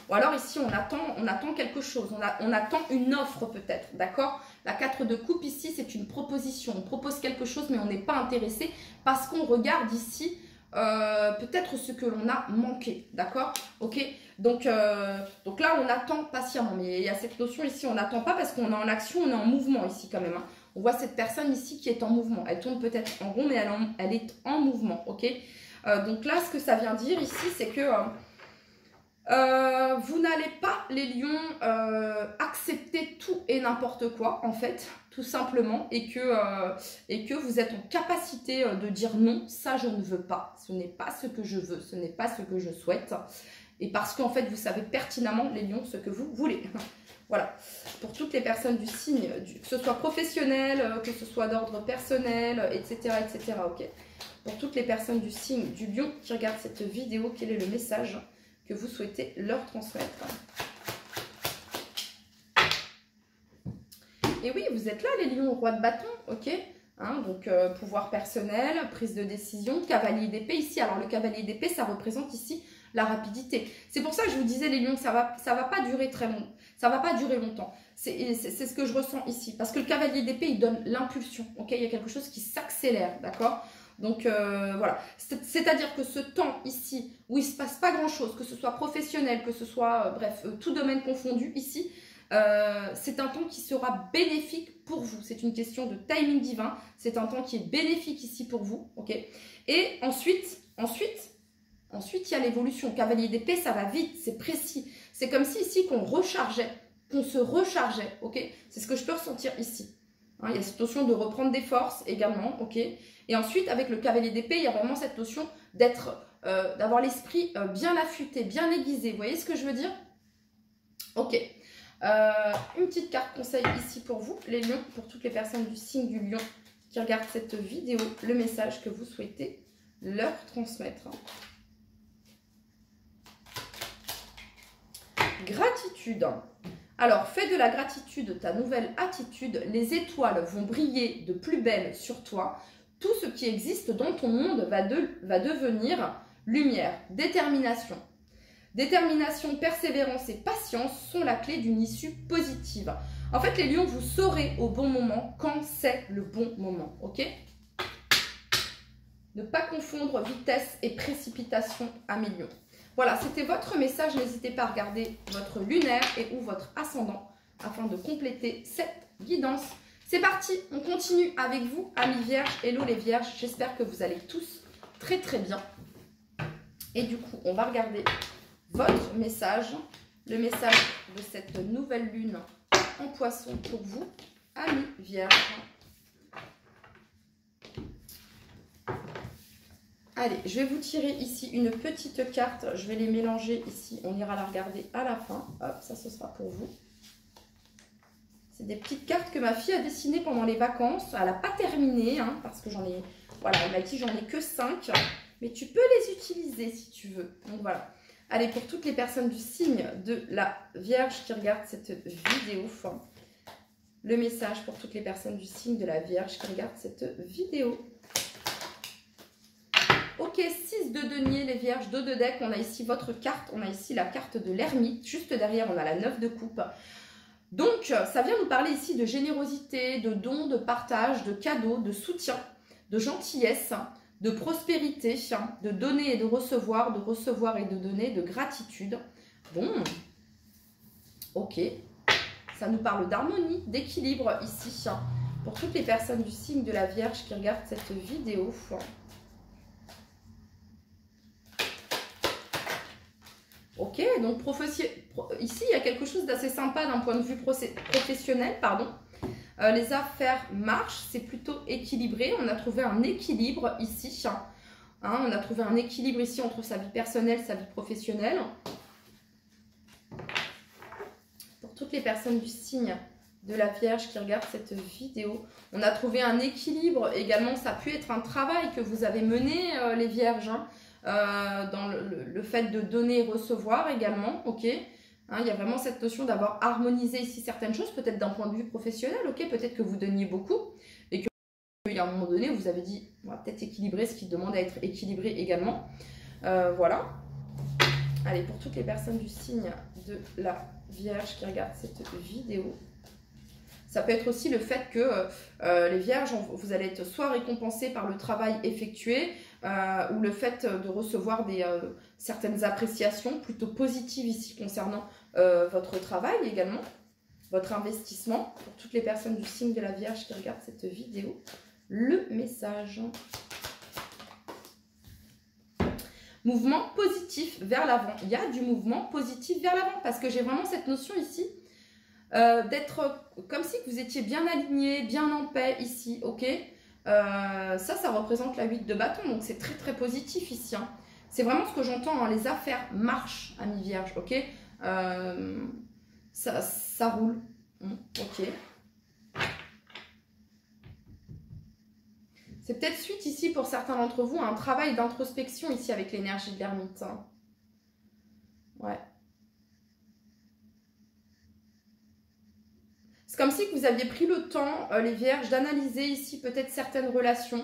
ou alors ici on attend quelque chose, on attend une offre peut-être, d'accord. La 4 de coupe ici c'est une proposition, on propose quelque chose mais on n'est pas intéressé parce qu'on regarde ici peut-être ce que l'on a manqué, d'accord, ok. Donc là on attend patiemment, mais il y a cette notion ici, on n'attend pas parce qu'on est en action, on est en mouvement ici quand même, hein. On voit cette personne ici qui est en mouvement, elle tourne peut-être en rond mais elle est en mouvement, ok. Donc là ce que ça vient dire ici c'est que vous n'allez pas, les lions, accepter tout et n'importe quoi, en fait, tout simplement, et que vous êtes en capacité de dire non, ça je ne veux pas, ce n'est pas ce que je veux, ce n'est pas ce que je souhaite, et parce qu'en fait, vous savez pertinemment, les lions, ce que vous voulez. Voilà, pour toutes les personnes du signe, que ce soit professionnel, que ce soit d'ordre personnel, etc., etc., ok. Pour toutes les personnes du signe du lion qui regardent cette vidéo, quel est le message que vous souhaitez leur transmettre? Et oui, vous êtes là les lions, roi de bâton, ok, hein, donc pouvoir personnel, prise de décision, cavalier d'épée ici. Alors le cavalier d'épée, ça représente ici la rapidité. C'est pour ça que je vous disais les lions, ça va pas durer très long, ça va pas durer longtemps. C'est ce que je ressens ici, parce que le cavalier d'épée, il donne l'impulsion, ok, il y a quelque chose qui s'accélère, d'accord. Donc voilà, c'est-à-dire que ce temps ici où il ne se passe pas grand-chose, que ce soit professionnel, que ce soit, bref, tout domaine confondu ici, c'est un temps qui sera bénéfique pour vous. C'est une question de timing divin, c'est un temps qui est bénéfique ici pour vous, ok. Et ensuite, il y a l'évolution. Cavalier d'épée, ça va vite, c'est précis. C'est comme si ici qu'on se rechargeait, ok. C'est ce que je peux ressentir ici. Hein, il y a cette notion de reprendre des forces également, ok. Et ensuite, avec le cavalier d'épée, il y a vraiment cette notion d'avoir l'esprit bien affûté, bien aiguisé. Vous voyez ce que je veux dire? Ok. Une petite carte conseil ici pour vous, les lions, pour toutes les personnes du signe du lion qui regardent cette vidéo, le message que vous souhaitez leur transmettre. Gratitude. Alors, fais de la gratitude ta nouvelle attitude. Les étoiles vont briller de plus belle sur toi. Tout ce qui existe dans ton monde va devenir lumière. Détermination. Détermination, persévérance et patience sont la clé d'une issue positive. En fait, les lions, vous saurez au bon moment quand c'est le bon moment. Ok? Ne pas confondre vitesse et précipitation à mes lions. Voilà, c'était votre message. N'hésitez pas à regarder votre lunaire et ou votre ascendant afin de compléter cette guidance. C'est parti, on continue avec vous, amis vierges. Hello les vierges, j'espère que vous allez tous très très bien. Et du coup, on va regarder votre message, le message de cette nouvelle lune en poisson pour vous, amis vierges. Allez, je vais vous tirer ici une petite carte. Je vais les mélanger ici. On ira la regarder à la fin. Hop, ça, ce sera pour vous. C'est des petites cartes que ma fille a dessinées pendant les vacances. Elle n'a pas terminé, hein, parce que j'en ai... Voilà, elle m'a dit j'en ai que 5. Mais tu peux les utiliser si tu veux. Donc voilà. Allez, pour toutes les personnes du signe de la Vierge qui regardent cette vidéo, le message pour toutes les personnes du signe de la Vierge qui regardent cette vidéo. Ok, 6 de denier, les vierges, 2 de deck. On a ici votre carte. On a ici la carte de l'ermite. Juste derrière, on a la 9 de coupe. Donc, ça vient nous parler ici de générosité, de dons, de partage, de cadeaux, de soutien, de gentillesse, de prospérité, de donner et de recevoir et de donner, de gratitude. Bon, ok. Ça nous parle d'harmonie, d'équilibre ici. Pour toutes les personnes du signe de la Vierge qui regardent cette vidéo. Ok, donc ici, il y a quelque chose d'assez sympa d'un point de vue professionnel, pardon. Les affaires marchent, c'est plutôt équilibré. On a trouvé un équilibre ici. Hein, on a trouvé un équilibre ici entre sa vie personnelle, sa vie professionnelle. Pour toutes les personnes du signe de la Vierge qui regarde cette vidéo. On a trouvé un équilibre également. Ça a pu être un travail que vous avez mené, les Vierges, hein, dans le fait de donner et recevoir également, ok. Hein, il y a vraiment cette notion d'avoir harmonisé ici certaines choses, peut-être d'un point de vue professionnel, ok. Peut-être que vous donniez beaucoup et que il y a un moment donné, vous avez dit, on va peut-être équilibrer ce qui demande à être équilibré également. Voilà. Allez, pour toutes les personnes du signe de la Vierge qui regardent cette vidéo, ça peut être aussi le fait que les Vierges, vous allez être soit récompensés par le travail effectué ou le fait de recevoir certaines appréciations plutôt positives ici concernant votre travail également, votre investissement. Pour toutes les personnes du signe de la Vierge qui regardent cette vidéo, le message. Mouvement positif vers l'avant. Il y a du mouvement positif vers l'avant parce que j'ai vraiment cette notion ici d'être comme si vous étiez bien aligné, bien en paix ici, ok. Ça représente la 8 de bâton, donc c'est très très positif ici. Hein. C'est vraiment ce que j'entends, hein, les affaires marchent, amis Vierge, ok. Ça roule, ok. C'est peut-être suite ici pour certains d'entre vous à un travail d'introspection ici avec l'énergie de l'ermite. Hein. Ouais. C'est comme si vous aviez pris le temps, les Vierges, d'analyser ici peut-être certaines relations,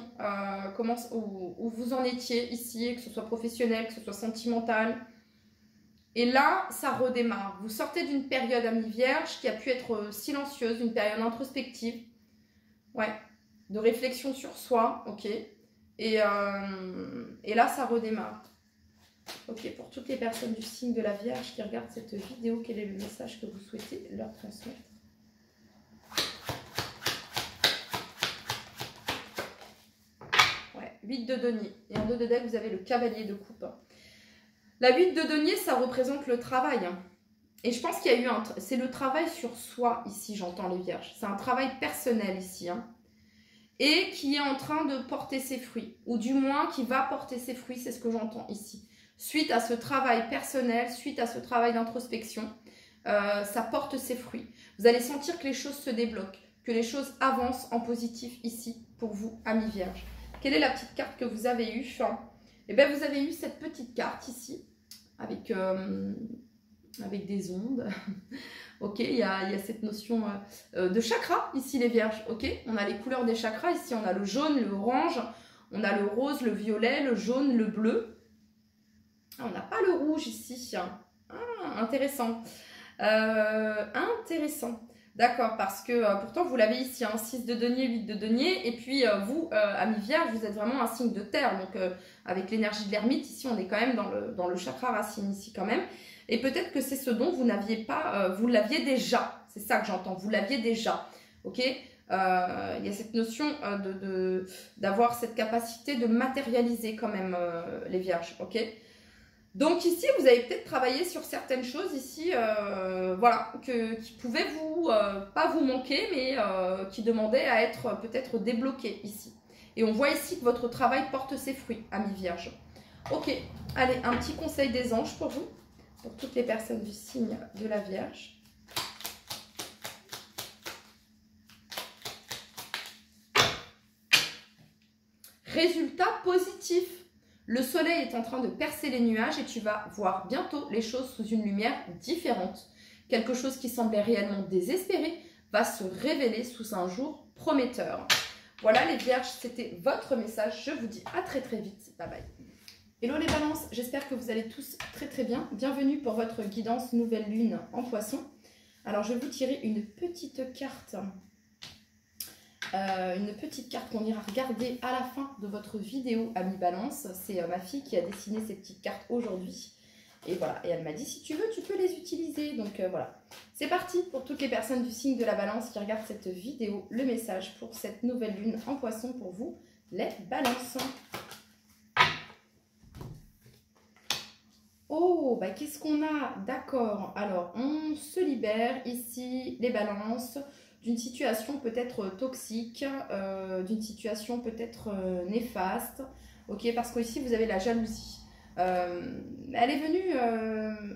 où vous en étiez ici, que ce soit professionnel, que ce soit sentimental. Et là, ça redémarre. Vous sortez d'une période, amis Vierges, qui a pu être silencieuse, une période introspective. Ouais. De réflexion sur soi, ok. Et là, ça redémarre. Ok, pour toutes les personnes du signe de la Vierge qui regardent cette vidéo, quel est le message que vous souhaitez leur transmettre? Ouais, 8 de denier. Et en 2 de deck, vous avez le cavalier de coupe. La 8 de denier, ça représente le travail. Et je pense qu'il y a eu c'est le travail sur soi ici, j'entends les Vierges. C'est un travail personnel ici, hein. Et qui est en train de porter ses fruits, ou du moins qui va porter ses fruits, c'est ce que j'entends ici. Suite à ce travail personnel, suite à ce travail d'introspection, ça porte ses fruits. Vous allez sentir que les choses se débloquent, que les choses avancent en positif ici, pour vous, amis Vierges. Quelle est la petite carte que vous avez eue? Eh bien, vous avez eu cette petite carte ici, avec des ondes. Ok, il y a cette notion de chakra ici, les Vierges. Ok, on a les couleurs des chakras. Ici, on a le jaune, le orange, on a le rose, le violet, le jaune, le bleu. Ah, on n'a pas le rouge ici. Ah, intéressant. Intéressant. D'accord, parce que pourtant, vous l'avez ici, hein, 6 de denier, 8 de denier. Et puis, vous, amis Vierges, vous êtes vraiment un signe de terre. Donc, avec l'énergie de l'ermite, ici, on est quand même dans le chakra racine ici quand même. Et peut-être que c'est ce dont vous n'aviez pas, vous l'aviez déjà. C'est ça que j'entends, vous l'aviez déjà. Ok, il y a cette notion d'avoir cette capacité de matérialiser quand même les Vierges. Ok, donc ici, vous avez peut-être travaillé sur certaines choses ici, voilà, qui pouvaient pas vous manquer, mais qui demandaient à être peut-être débloquées ici. Et on voit ici que votre travail porte ses fruits, amis Vierges. Ok, allez, un petit conseil des anges pour vous. Pour toutes les personnes du signe de la Vierge. Résultat positif. Le soleil est en train de percer les nuages et tu vas voir bientôt les choses sous une lumière différente. Quelque chose qui semblait réellement désespéré va se révéler sous un jour prometteur. Voilà les Vierges, c'était votre message. Je vous dis à très très vite. Bye bye. Hello les balances, j'espère que vous allez tous très très bien. Bienvenue pour votre guidance nouvelle lune en poisson. Alors je vais vous tirer une petite carte. Qu'on ira regarder à la fin de votre vidéo, amis balance. C'est ma fille qui a dessiné ces petites cartes aujourd'hui. Et voilà, et elle m'a dit si tu veux, tu peux les utiliser. Donc voilà, c'est parti pour toutes les personnes du signe de la balance qui regardent cette vidéo. Le message pour cette nouvelle lune en poisson pour vous, les balances. Oh, bah qu'est-ce qu'on a? D'accord, alors on se libère ici, les balances, d'une situation peut-être toxique, d'une situation peut-être néfaste, ok, parce qu'ici vous avez la jalousie. elle est venue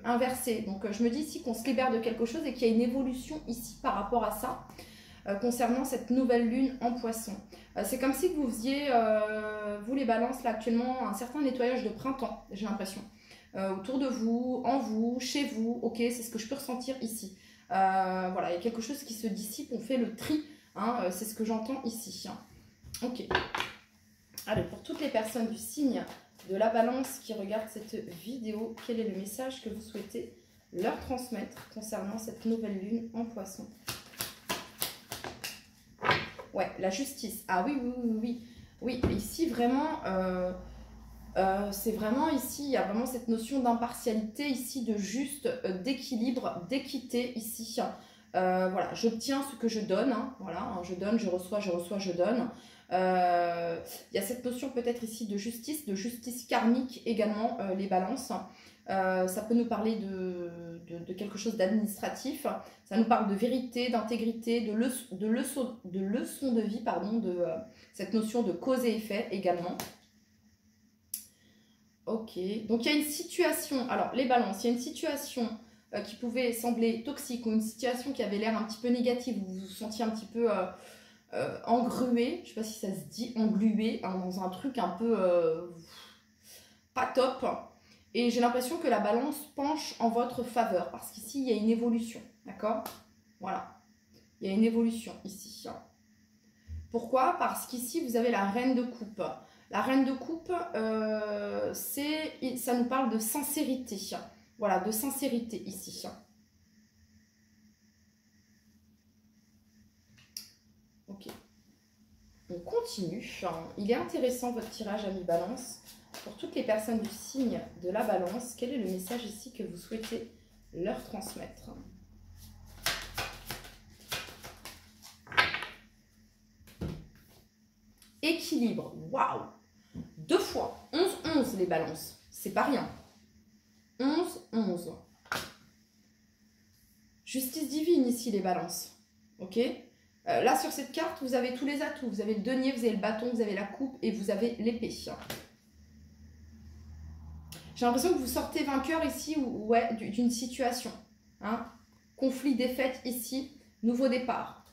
inversée. Donc je me dis ici qu'on se libère de quelque chose et qu'il y a une évolution ici par rapport à ça, concernant cette nouvelle lune en poisson. C'est comme si vous faisiez, vous les balances là actuellement, un certain nettoyage de printemps, j'ai l'impression. Autour de vous, en vous, chez vous, ok, c'est ce que je peux ressentir ici. Voilà, il y a quelque chose qui se dissipe, on fait le tri, hein, c'est ce que j'entends ici. Hein. Ok. Allez, pour toutes les personnes du signe de la balance qui regardent cette vidéo, quel est le message que vous souhaitez leur transmettre concernant cette nouvelle lune en poisson? Ouais, la justice. Ah oui, oui, oui, oui. Oui, ici vraiment, c'est vraiment ici, il y a vraiment cette notion d'impartialité ici, de juste, d'équilibre, d'équité ici. Voilà, j'obtiens ce que je donne, hein, voilà, hein, je donne, je reçois, je donne. Il y a cette notion peut-être ici de justice karmique également, les balances. Ça peut nous parler de quelque chose d'administratif, ça nous parle de vérité, d'intégrité, de leçon de vie, pardon, de cette notion de cause et effet également. Ok, donc il y a une situation, alors les balances, il y a une situation qui pouvait sembler toxique ou une situation qui avait l'air un petit peu négative, où vous vous sentiez un petit peu englué, je ne sais pas si ça se dit, englué, hein, dans un truc un peu pas top. Et j'ai l'impression que la balance penche en votre faveur, parce qu'ici, il y a une évolution, d'accord? Voilà, il y a une évolution ici. Pourquoi? Parce qu'ici, vous avez la reine de coupe. La reine de coupe, ça nous parle de sincérité. Voilà, de sincérité ici. Ok. On continue. Il est intéressant votre tirage, ami Balance. Pour toutes les personnes du signe de la Balance, quel est le message ici que vous souhaitez leur transmettre? Équilibre. Waouh! 2 fois. 11-11 les Balances. C'est pas rien. 11-11. Justice divine ici les Balances. Ok? Là, sur cette carte, vous avez tous les atouts. Vous avez le denier, vous avez le bâton, vous avez la coupe et vous avez l'épée. J'ai l'impression que vous sortez vainqueur ici ouais, d'une situation. Hein. Conflit, défaite ici, nouveau départ.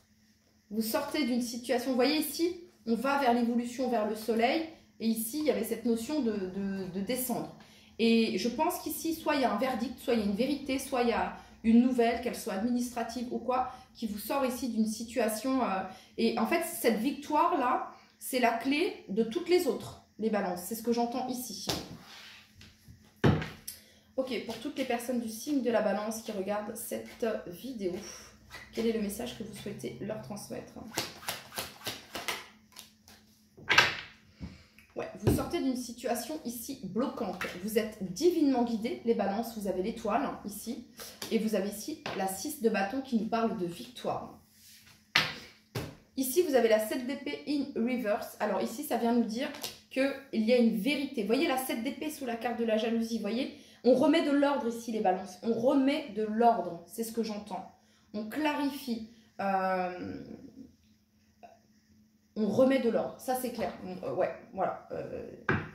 Vous sortez d'une situation. Vous voyez ici, on va vers l'évolution, vers le soleil. Et ici, il y avait cette notion de descendre. Et je pense qu'ici, soit il y a un verdict, soit il y a une vérité, soit il y a une nouvelle, qu'elle soit administrative ou quoi, qui vous sort ici d'une situation. Et en fait, cette victoire-là, c'est la clé de toutes les autres, les balances. C'est ce que j'entends ici. Ok, pour toutes les personnes du signe de la balance qui regardent cette vidéo, quel est le message que vous souhaitez leur transmettre? Ouais, vous sortez d'une situation ici bloquante. Vous êtes divinement guidé, les balances, vous avez l'étoile ici. Et vous avez ici la 6 de bâton qui nous parle de victoire. Ici, vous avez la 7 d'épée in reverse. Alors ici, ça vient nous dire qu'il y a une vérité. Vous voyez la 7 d'épée sous la carte de la jalousie, vous voyez? On remet de l'ordre ici, les balances. On remet de l'ordre, c'est ce que j'entends. On clarifie. On remet de l'ordre, ça c'est clair. Ouais, voilà.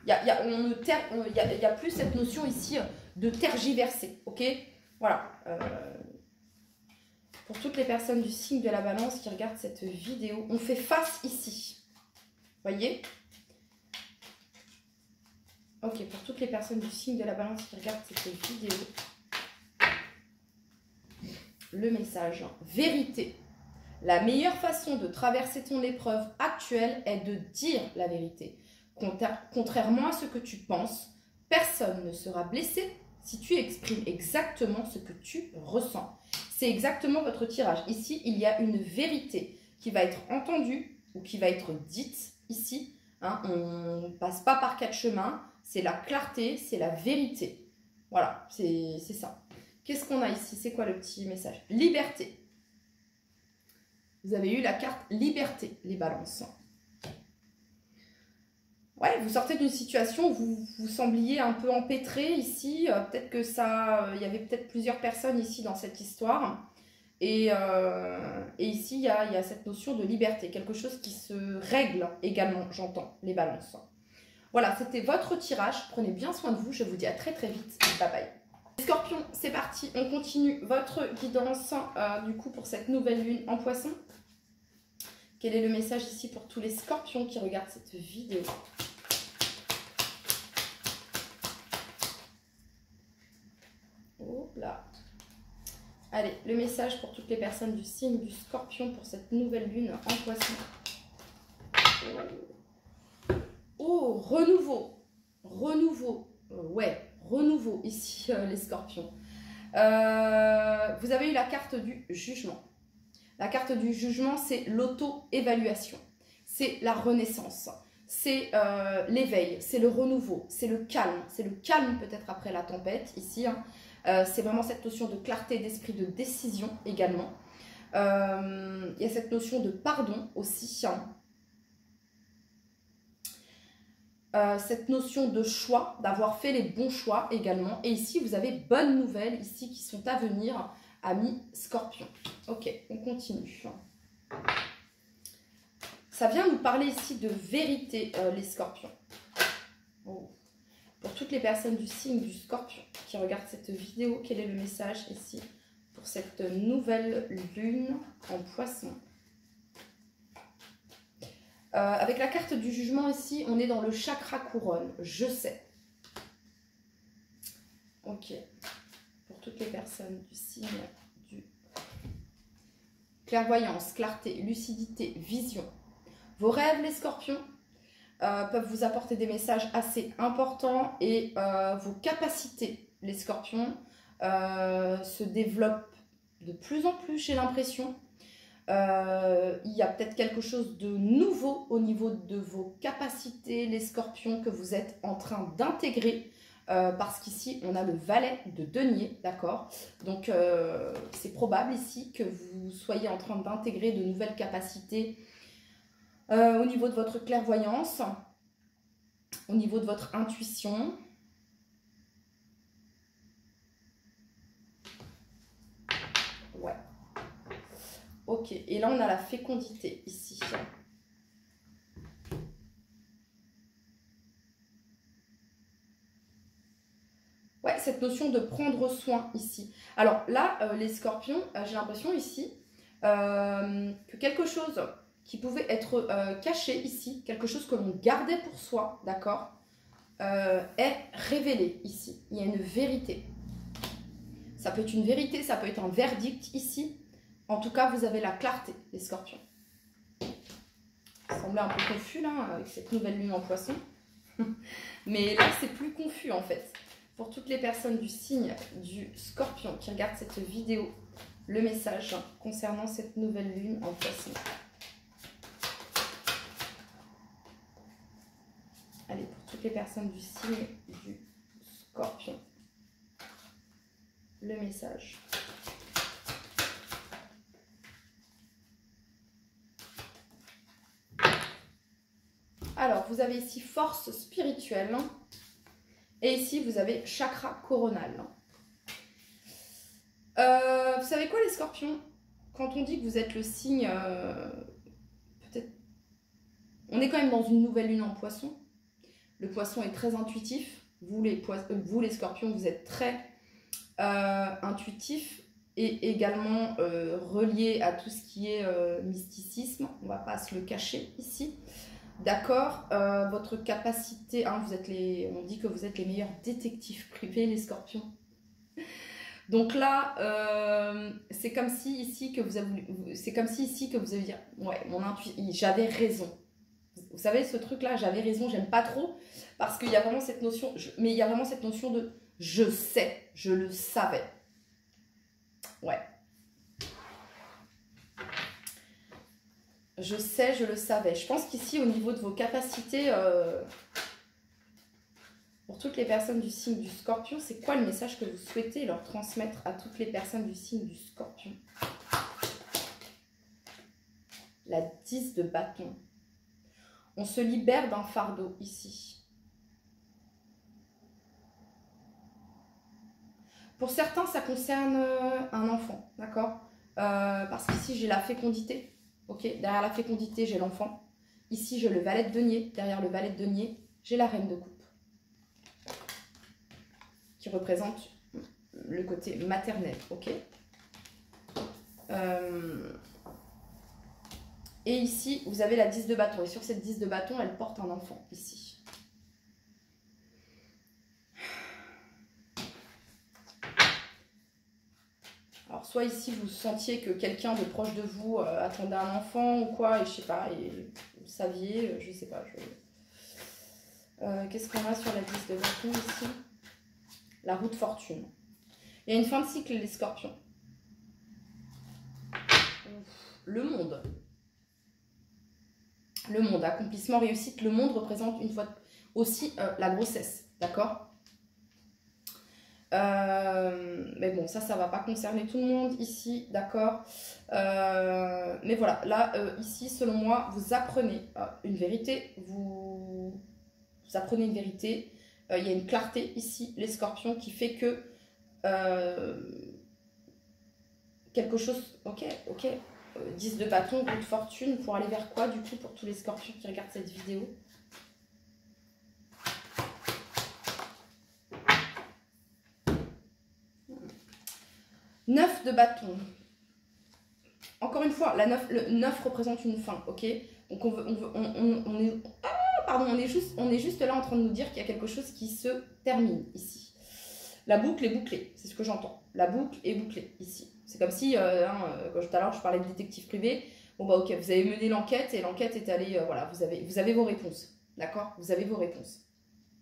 Il y a plus cette notion ici de tergiverser, ok? Voilà. Pour toutes les personnes du signe de la balance qui regardent cette vidéo, on fait face ici. Voyez? Ok, pour toutes les personnes du signe de la balance qui regardent cette vidéo, le message, vérité. La meilleure façon de traverser ton épreuve actuelle est de dire la vérité. Contrairement à ce que tu penses, personne ne sera blessé si tu exprimes exactement ce que tu ressens. C'est exactement votre tirage. Ici, il y a une vérité qui va être entendue ou qui va être dite ici. Hein, on ne passe pas par 4 chemins. C'est la clarté, c'est la vérité. Voilà, c'est ça. Qu'est-ce qu'on a ici? C'est quoi le petit message? Liberté. Vous avez eu la carte liberté, les balances. Ouais, vous sortez d'une situation où vous sembliez un peu empêtré ici. Peut-être que ça, il y avait peut-être plusieurs personnes ici dans cette histoire. Et ici, il y a cette notion de liberté. Quelque chose qui se règle également, j'entends, les balances. Voilà, c'était votre tirage. Prenez bien soin de vous. Je vous dis à très très vite. Bye bye. Les scorpions, c'est parti. On continue votre guidance du coup pour cette nouvelle lune en poisson. Quel est le message ici pour tous les scorpions qui regardent cette vidéo? Oh là. Allez, le message pour toutes les personnes du signe du scorpion pour cette nouvelle lune en poisson. Oh, renouveau. Renouveau. Ouais, renouveau ici, les scorpions. Vous avez eu la carte du jugement. La carte du jugement, c'est l'auto-évaluation. C'est la renaissance. C'est l'éveil. C'est le renouveau. C'est le calme. C'est le calme peut-être après la tempête ici. Hein. C'est vraiment cette notion de clarté d'esprit, de décision également. Il y a cette notion de pardon aussi. Hein. Cette notion de choix, d'avoir fait les bons choix également. Et ici, vous avez bonnes nouvelles ici qui sont à venir, amis scorpions. Ok, on continue. Ça vient nous parler ici de vérité, les scorpions. Oh. Pour toutes les personnes du signe du scorpion qui regardent cette vidéo, quel est le message ici pour cette nouvelle lune en poisson? Avec la carte du jugement ici, on est dans le chakra couronne. Je sais. Ok. Pour toutes les personnes du signe du clairvoyance, clarté, lucidité, vision. Vos rêves, les scorpions, peuvent vous apporter des messages assez importants et vos capacités, les scorpions, se développent de plus en plus, j'ai l'impression. Il y a peut-être quelque chose de nouveau au niveau de vos capacités, les scorpions, que vous êtes en train d'intégrer. Parce qu'ici, on a le valet de denier, d'accord? Donc, c'est probable ici que vous soyez en train d'intégrer de nouvelles capacités au niveau de votre clairvoyance, au niveau de votre intuition. Ouais. Ok, et là, on a la fécondité ici. Ouais, cette notion de prendre soin ici. Alors là, les scorpions, j'ai l'impression ici que quelque chose qui pouvait être caché ici, quelque chose que l'on gardait pour soi, d'accord, est révélé ici. Il y a une vérité. Ça peut être une vérité, ça peut être un verdict ici. En tout cas, vous avez la clarté, les scorpions. Ça semblait un peu confus là, avec cette nouvelle lune en poisson. Mais là, c'est plus confus en fait. Pour toutes les personnes du signe du scorpion qui regardent cette vidéo, le message concernant cette nouvelle lune en poisson. Allez, pour toutes les personnes du signe du scorpion, le message. Alors, vous avez ici force spirituelle. Et ici, vous avez chakra coronal. Vous savez quoi, les scorpions? Quand on dit que vous êtes le signe, peut-être... On est quand même dans une nouvelle lune en poisson. Le poisson est très intuitif. Vous, les scorpions, vous êtes très intuitifs et également reliés à tout ce qui est mysticisme. On ne va pas se le cacher ici. D'accord, votre capacité, hein, on dit que vous êtes les meilleurs détectives privés, les scorpions. Donc là, c'est comme si ici que vous avez dit, ouais, mon intuition, j'avais raison. Vous savez, ce truc-là, j'avais raison, j'aime pas trop, parce qu'il y a vraiment cette notion, mais il y a vraiment cette notion de je sais, je le savais. Ouais. Je sais, je le savais. Je pense qu'ici, au niveau de vos capacités, pour toutes les personnes du signe du scorpion, c'est quoi le message que vous souhaitez leur transmettre à toutes les personnes du signe du scorpion? La 10 de bâton. On se libère d'un fardeau ici. Pour certains, ça concerne un enfant, d'accord? Parce qu'ici, j'ai la fécondité. Ok, derrière la fécondité, j'ai l'enfant. Ici, j'ai le valet de denier. Derrière le valet de denier, j'ai la reine de coupe, qui représente le côté maternel, ok. Et ici, vous avez la 10 de bâton. Et sur cette 10 de bâton, elle porte un enfant, ici. Alors, soit ici, vous sentiez que quelqu'un de proche de vous attendait un enfant ou quoi, et je sais pas, et vous saviez, je sais pas. Qu'est-ce qu'on a sur la 10 de bâton ici? La roue de fortune. Il y a une fin de cycle, les scorpions. Le monde. Le monde, accomplissement, réussite. Le monde représente une fois aussi la grossesse, d'accord? Mais bon, ça va pas concerner tout le monde ici, d'accord? Mais voilà, là, ici, selon moi, vous apprenez une vérité. Vous apprenez une vérité. Il y a une clarté ici, les scorpions, qui fait que quelque chose... Ok. 10 de bâton, roue de fortune, pour aller vers quoi, du coup, pour tous les scorpions qui regardent cette vidéo? Neuf de bâton. Encore une fois, le 9 représente une fin, ok? Donc on est juste là en train de nous dire qu'il y a quelque chose qui se termine ici. La boucle est bouclée, c'est ce que j'entends. La boucle est bouclée ici. C'est comme si, quand tout à l'heure je parlais de détective privé, bon bah ok, vous avez mené l'enquête et l'enquête est allée, voilà, vous avez vos réponses, d'accord? Vous avez vos réponses.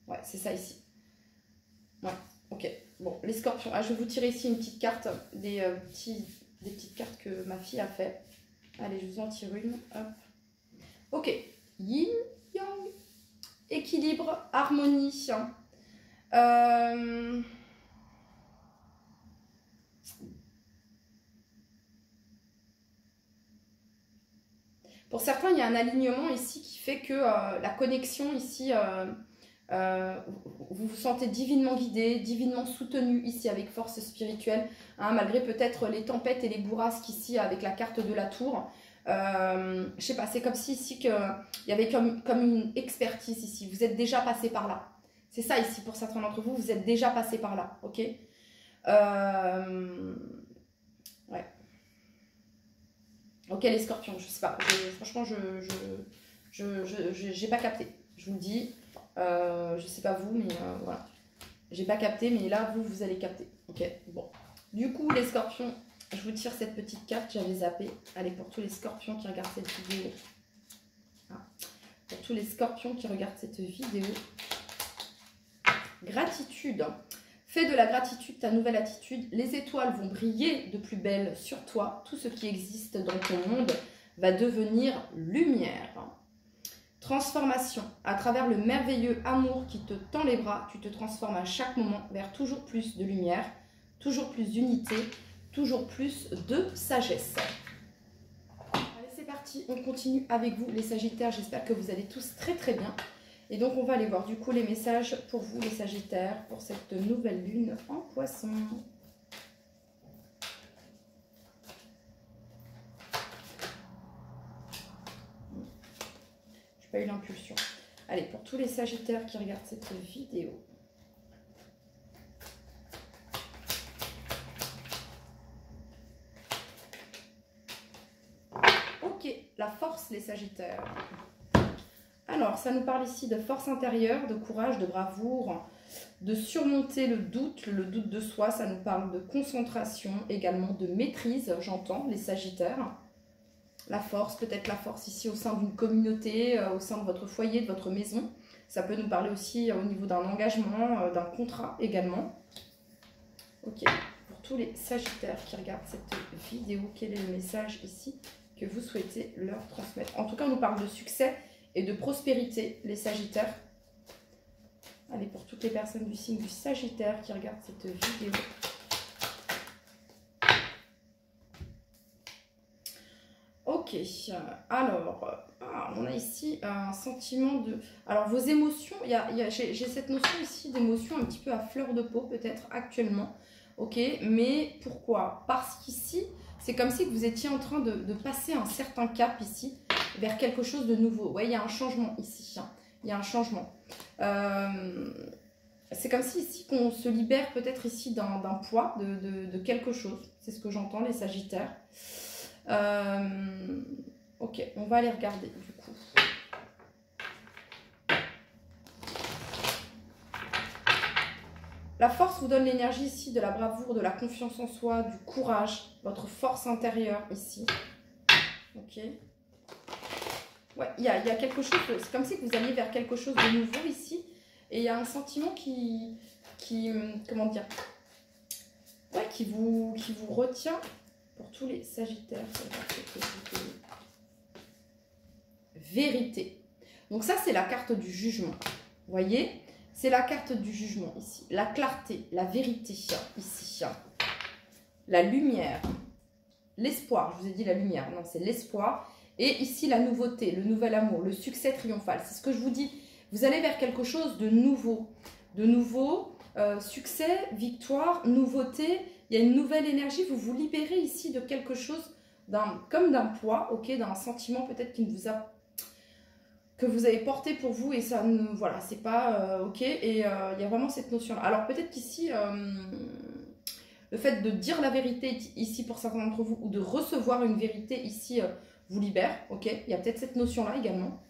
Ouais, c'est ça ici. Ouais, ok. Bon, les scorpions. Ah, je vais vous tirer ici une petite carte, des petites cartes que ma fille a fait. Allez, je vous en tire une. Hop. Ok. Yin, yang, équilibre, harmonie. Pour certains, il y a un alignement ici qui fait que la connexion ici, vous vous sentez divinement guidé, divinement soutenu ici avec force spirituelle, hein, malgré peut-être les tempêtes et les bourrasques ici avec la carte de la tour. Je sais pas, c'est comme si ici il y avait comme une expertise ici. Vous êtes déjà passé par là. C'est ça ici pour certains d'entre vous, vous êtes déjà passé par là, ok? Ouais. Ok les scorpions, je sais pas, franchement j'ai pas capté, je vous le dis, je sais pas vous, mais voilà, j'ai pas capté, mais là vous allez capter, ok, bon. Du coup les scorpions, je vous tire cette petite carte, j'avais zappé, allez pour tous les scorpions qui regardent cette vidéo, pour tous les scorpions qui regardent cette vidéo, gratitude. Fais de la gratitude ta nouvelle attitude. Les étoiles vont briller de plus belle sur toi. Tout ce qui existe dans ton monde va devenir lumière. Transformation. À travers le merveilleux amour qui te tend les bras, tu te transformes à chaque moment vers toujours plus de lumière, toujours plus d'unité, toujours plus de sagesse. Allez, c'est parti. On continue avec vous, les Sagittaires. J'espère que vous allez tous très très bien. Et donc, on va aller voir du coup les messages pour vous, les Sagittaires, pour cette nouvelle lune en Poisson. Je n'ai pas eu l'impulsion. Allez, pour tous les Sagittaires qui regardent cette vidéo. Ok, la force, les Sagittaires. Alors, ça nous parle ici de force intérieure, de courage, de bravoure, de surmonter le doute de soi. Ça nous parle de concentration, également de maîtrise, j'entends, les Sagittaires. La force, peut-être la force ici au sein d'une communauté, au sein de votre foyer, de votre maison. Ça peut nous parler aussi au niveau d'un engagement, d'un contrat également. Ok, pour tous les Sagittaires qui regardent cette vidéo, quel est le message ici que vous souhaitez leur transmettre? En tout cas, on nous parle de succès et de prospérité, les Sagittaires. Allez, pour toutes les personnes du signe du Sagittaire qui regardent cette vidéo. Ok, alors, on a ici un sentiment de... Alors, vos émotions, j'ai cette notion ici d'émotion un petit peu à fleur de peau, peut-être, actuellement. Ok, mais pourquoi? Parce qu'ici, c'est comme si vous étiez en train de passer un certain cap ici, vers quelque chose de nouveau. Ouais, il y a un changement ici. il y a un changement. C'est comme si ici qu'on se libère peut-être ici d'un poids, de quelque chose. C'est ce que j'entends, les Sagittaires. Ok, on va aller regarder du coup. La force vous donne l'énergie ici de la bravoure, de la confiance en soi, du courage, votre force intérieure ici. Ok. Ouais, il y a quelque chose, c'est comme si vous alliez vers quelque chose de nouveau ici. Et il y a un sentiment qui comment dire, ouais, qui vous retient pour tous les Sagittaires. Vérité. Donc ça, c'est la carte du jugement. Vous voyez? C'est la carte du jugement ici. La clarté, la vérité ici. La lumière. L'espoir. Je vous ai dit la lumière. Non, c'est l'espoir. Et ici, la nouveauté, le nouvel amour, le succès triomphal. C'est ce que je vous dis. Vous allez vers quelque chose de nouveau. De nouveau, succès, victoire, nouveauté. Il y a une nouvelle énergie. Vous vous libérez ici de quelque chose, comme d'un poids, ok, d'un sentiment peut-être qui ne vous a... que vous avez porté pour vous et ça ne... Voilà, c'est pas ok. Et il y a vraiment cette notion-là. Alors peut-être qu'ici... le fait de dire la vérité ici pour certains d'entre vous ou de recevoir une vérité ici vous libère, ok. Il y a peut-être cette notion-là également.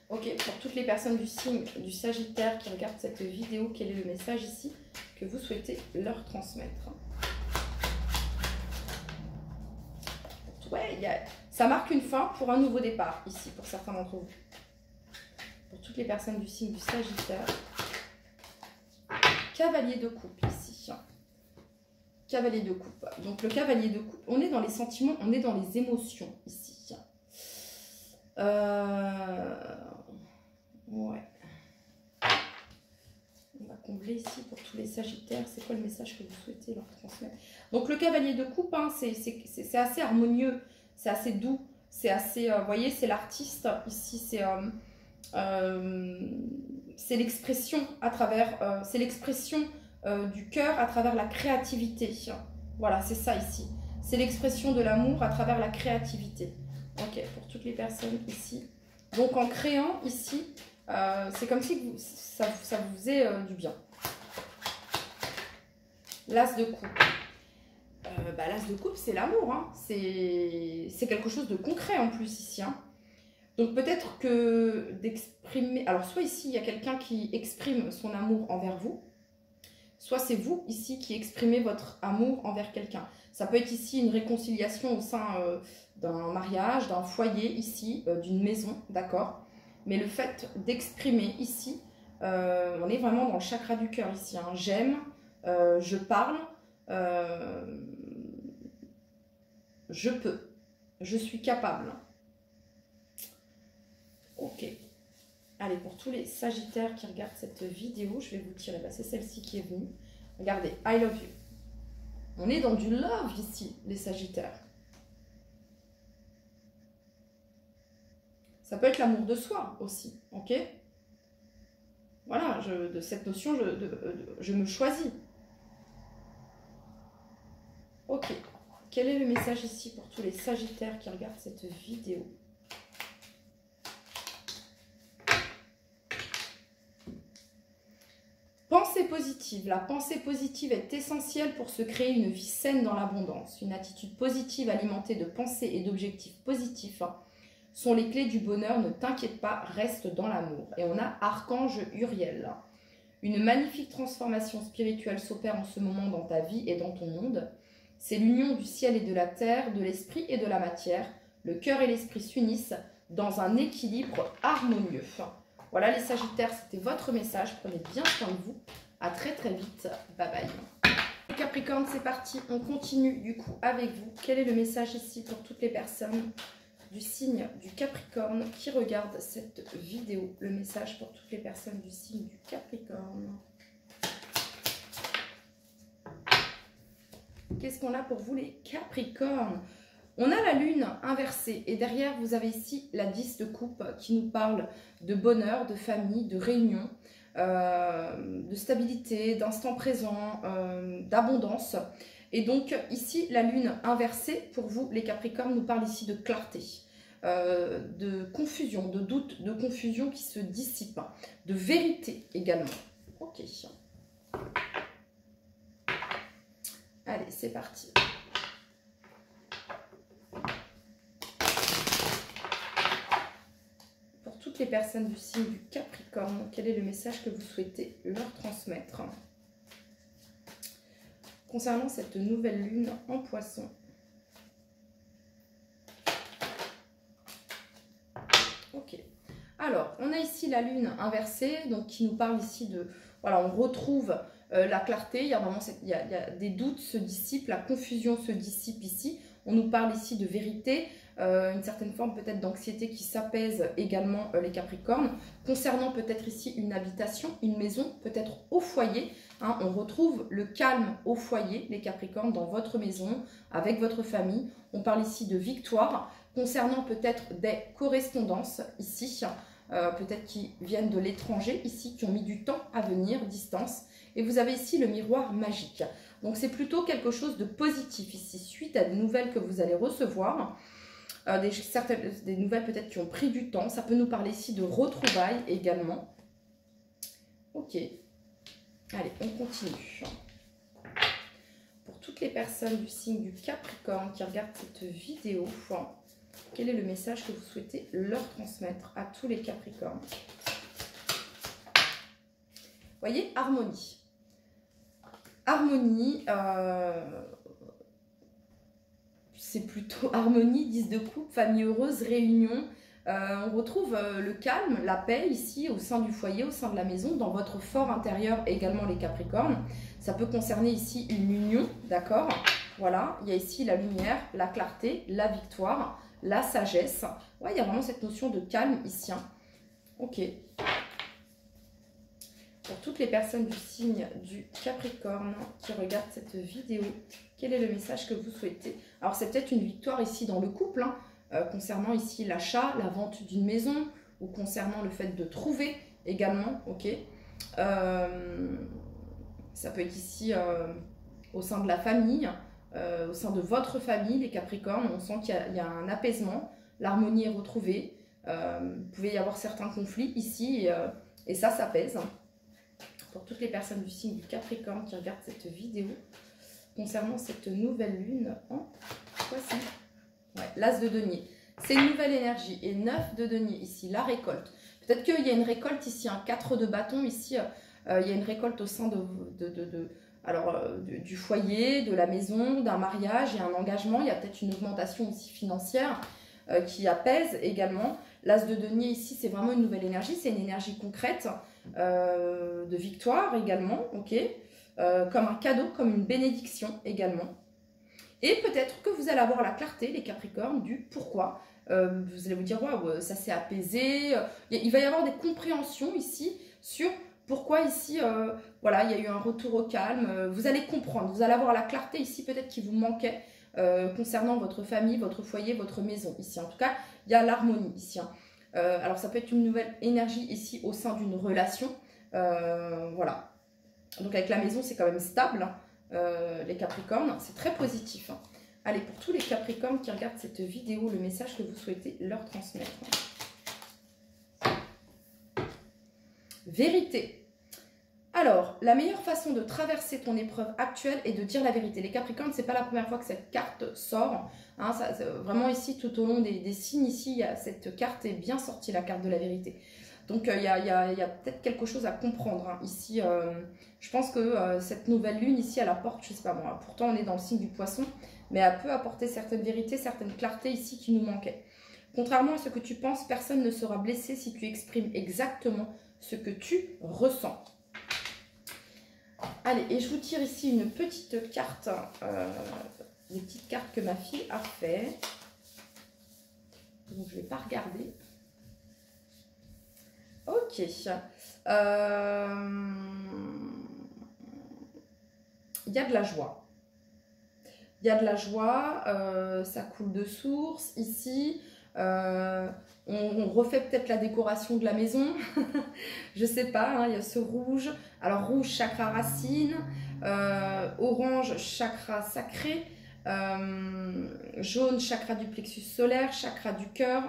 Ok, pour toutes les personnes du signe du Sagittaire qui regardent cette vidéo, quel est le message ici que vous souhaitez leur transmettre? Ouais, ça marque une fin pour un nouveau départ ici pour certains d'entre vous. Pour toutes les personnes du signe du Sagittaire. Cavalier de coupe ici. Cavalier de coupe. Donc le cavalier de coupe, on est dans les sentiments, on est dans les émotions ici. Ouais. On va combler ici pour tous les Sagittaires. C'est quoi le message que vous souhaitez leur transmettre? Donc le cavalier de coupe, hein, c'est assez harmonieux, c'est assez doux, c'est assez, vous voyez, c'est l'artiste. Ici, c'est l'expression à travers, c'est l'expression du cœur à travers la créativité. Voilà, c'est ça ici. C'est l'expression de l'amour à travers la créativité. Ok, pour toutes les personnes ici. Donc en créant ici, c'est comme si ça vous faisait du bien. L'as de coupe. L'as de coupe, c'est l'amour. Hein. C'est quelque chose de concret en plus ici. Hein. Donc peut-être que d'exprimer... Alors soit ici, il y a quelqu'un qui exprime son amour envers vous. Soit c'est vous ici qui exprimez votre amour envers quelqu'un. Ça peut être ici une réconciliation au sein d'un mariage, d'un foyer ici, d'une maison, d'accord. Mais le fait d'exprimer ici, on est vraiment dans le chakra du cœur ici. Hein. J'aime, je parle, je peux, je suis capable. Ok. Allez, pour tous les Sagittaires qui regardent cette vidéo, je vais vous tirer. C'est celle-ci qui est venue. Regardez, I love you. On est dans du love ici, les Sagittaires. Ça peut être l'amour de soi aussi, ok? Voilà, de cette notion, je me choisis. Ok. Quel est le message ici pour tous les Sagittaires qui regardent cette vidéo? Pensée positive. La pensée positive est essentielle pour se créer une vie saine dans l'abondance. Une attitude positive alimentée de pensées et d'objectifs positifs sont les clés du bonheur. Ne t'inquiète pas, reste dans l'amour. Et on a Archange Uriel. Une magnifique transformation spirituelle s'opère en ce moment dans ta vie et dans ton monde. C'est l'union du ciel et de la terre, de l'esprit et de la matière. Le cœur et l'esprit s'unissent dans un équilibre harmonieux. Voilà les Sagittaires, c'était votre message. Prenez bien soin de vous. À très très vite. Bye bye. Les Capricornes, c'est parti. On continue du coup avec vous. Quel est le message ici pour toutes les personnes du signe du Capricorne qui regardent cette vidéo? Le message pour toutes les personnes du signe du Capricorne. Qu'est-ce qu'on a pour vous les Capricornes? On a la lune inversée et derrière vous avez ici la 10 de coupe qui nous parle de bonheur, de famille, de réunion, de stabilité, d'instant présent, d'abondance. Et donc ici la lune inversée pour vous les Capricornes nous parle ici de clarté. de confusion, de doute, de confusion qui se dissipe, de vérité également. Ok. Allez, c'est parti. Pour toutes les personnes du signe du Capricorne, quel est le message que vous souhaitez leur transmettre concernant cette nouvelle lune en Poisson? Ok. Alors, on a ici la lune inversée, donc qui nous parle ici de... Voilà, on retrouve la clarté, il y a vraiment il y a des doutes se dissipent, la confusion se dissipe ici. On nous parle ici de vérité, une certaine forme peut-être d'anxiété qui s'apaise également les Capricornes. Concernant peut-être ici une habitation, une maison, peut-être au foyer. Hein, on retrouve le calme au foyer, les Capricornes, dans votre maison, avec votre famille. On parle ici de victoire. Concernant peut-être des correspondances ici, peut-être qui viennent de l'étranger ici, qui ont mis du temps à venir, distance. Et vous avez ici le miroir magique. Donc c'est plutôt quelque chose de positif ici, suite à des nouvelles que vous allez recevoir. Des nouvelles peut-être qui ont pris du temps. Ça peut nous parler ici de retrouvailles également. Ok. Allez, on continue. Pour toutes les personnes du signe du Capricorne qui regardent cette vidéo, quel est le message que vous souhaitez leur transmettre à tous les Capricornes? Voyez, harmonie. Harmonie, c'est plutôt harmonie, 10 de coupe, famille heureuse, réunion. On retrouve le calme, la paix ici au sein du foyer, au sein de la maison, dans votre fort intérieur également les Capricornes. Ça peut concerner ici une union, d'accord? Voilà, il y a ici la lumière, la clarté, la victoire, la sagesse. Ouais, il y a vraiment cette notion de calme ici. Hein. Ok. Pour toutes les personnes du signe du Capricorne qui regardent cette vidéo, quel est le message que vous souhaitez? Alors, c'est peut-être une victoire ici dans le couple, hein, concernant ici l'achat, la vente d'une maison, ou concernant le fait de trouver également, ok. Ça peut être ici au sein de la famille, au sein de votre famille, les Capricornes, on sent qu'il y a un apaisement, l'harmonie est retrouvée, il pouvait y avoir certains conflits ici, et ça s'apaise. Pour toutes les personnes du signe du Capricorne qui regardent cette vidéo, concernant cette nouvelle lune en Poisson. Ouais, l'As de denier. C'est une nouvelle énergie. Et 9 de denier ici, la récolte. Peut-être qu'il y a une récolte ici, un 4 de bâton ici. Il y a une récolte au sein du foyer, de la maison, d'un mariage et un engagement. Il y a peut-être une augmentation aussi financière qui apaise également. L'As de denier ici, c'est vraiment une nouvelle énergie. C'est une énergie concrète de victoire également. Ok. Comme un cadeau, comme une bénédiction également. Et peut-être que vous allez avoir la clarté, les Capricornes, du pourquoi. Vous allez vous dire, waouh, ça s'est apaisé. Il va y avoir des compréhensions ici sur pourquoi ici, voilà, il y a eu un retour au calme. Vous allez comprendre, vous allez avoir la clarté ici peut-être qui vous manquait concernant votre famille, votre foyer, votre maison ici. En tout cas, il y a l'harmonie ici. Hein. Alors ça peut être une nouvelle énergie ici au sein d'une relation. Voilà. Donc avec la maison, c'est quand même stable, hein, les Capricornes, c'est très positif. Hein. Allez, pour tous les Capricornes qui regardent cette vidéo, le message que vous souhaitez leur transmettre. Vérité. Alors, la meilleure façon de traverser ton épreuve actuelle est de dire la vérité. Les Capricornes, c'est pas la première fois que cette carte sort. Hein, vraiment ici, tout au long des signes, ici, cette carte est bien sortie, la carte de la vérité. Donc, il y a peut-être quelque chose à comprendre. Hein. Ici, je pense que cette nouvelle lune, ici, elle apporte, je sais pas moi, pourtant on est dans le signe du Poisson, mais elle peut apporter certaines vérités, certaines clartés ici qui nous manquaient. Contrairement à ce que tu penses, personne ne sera blessé si tu exprimes exactement ce que tu ressens. Allez, et je vous tire ici une petite carte, une petite carte que ma fille a fait. Donc, je ne vais pas regarder. Ok. Il y a de la joie. Il y a de la joie, ça coule de source ici. On refait peut-être la décoration de la maison. Je sais pas, hein, il y a ce rouge. Alors rouge, chakra racine. Orange, chakra sacré. Jaune, chakra du plexus solaire, chakra du cœur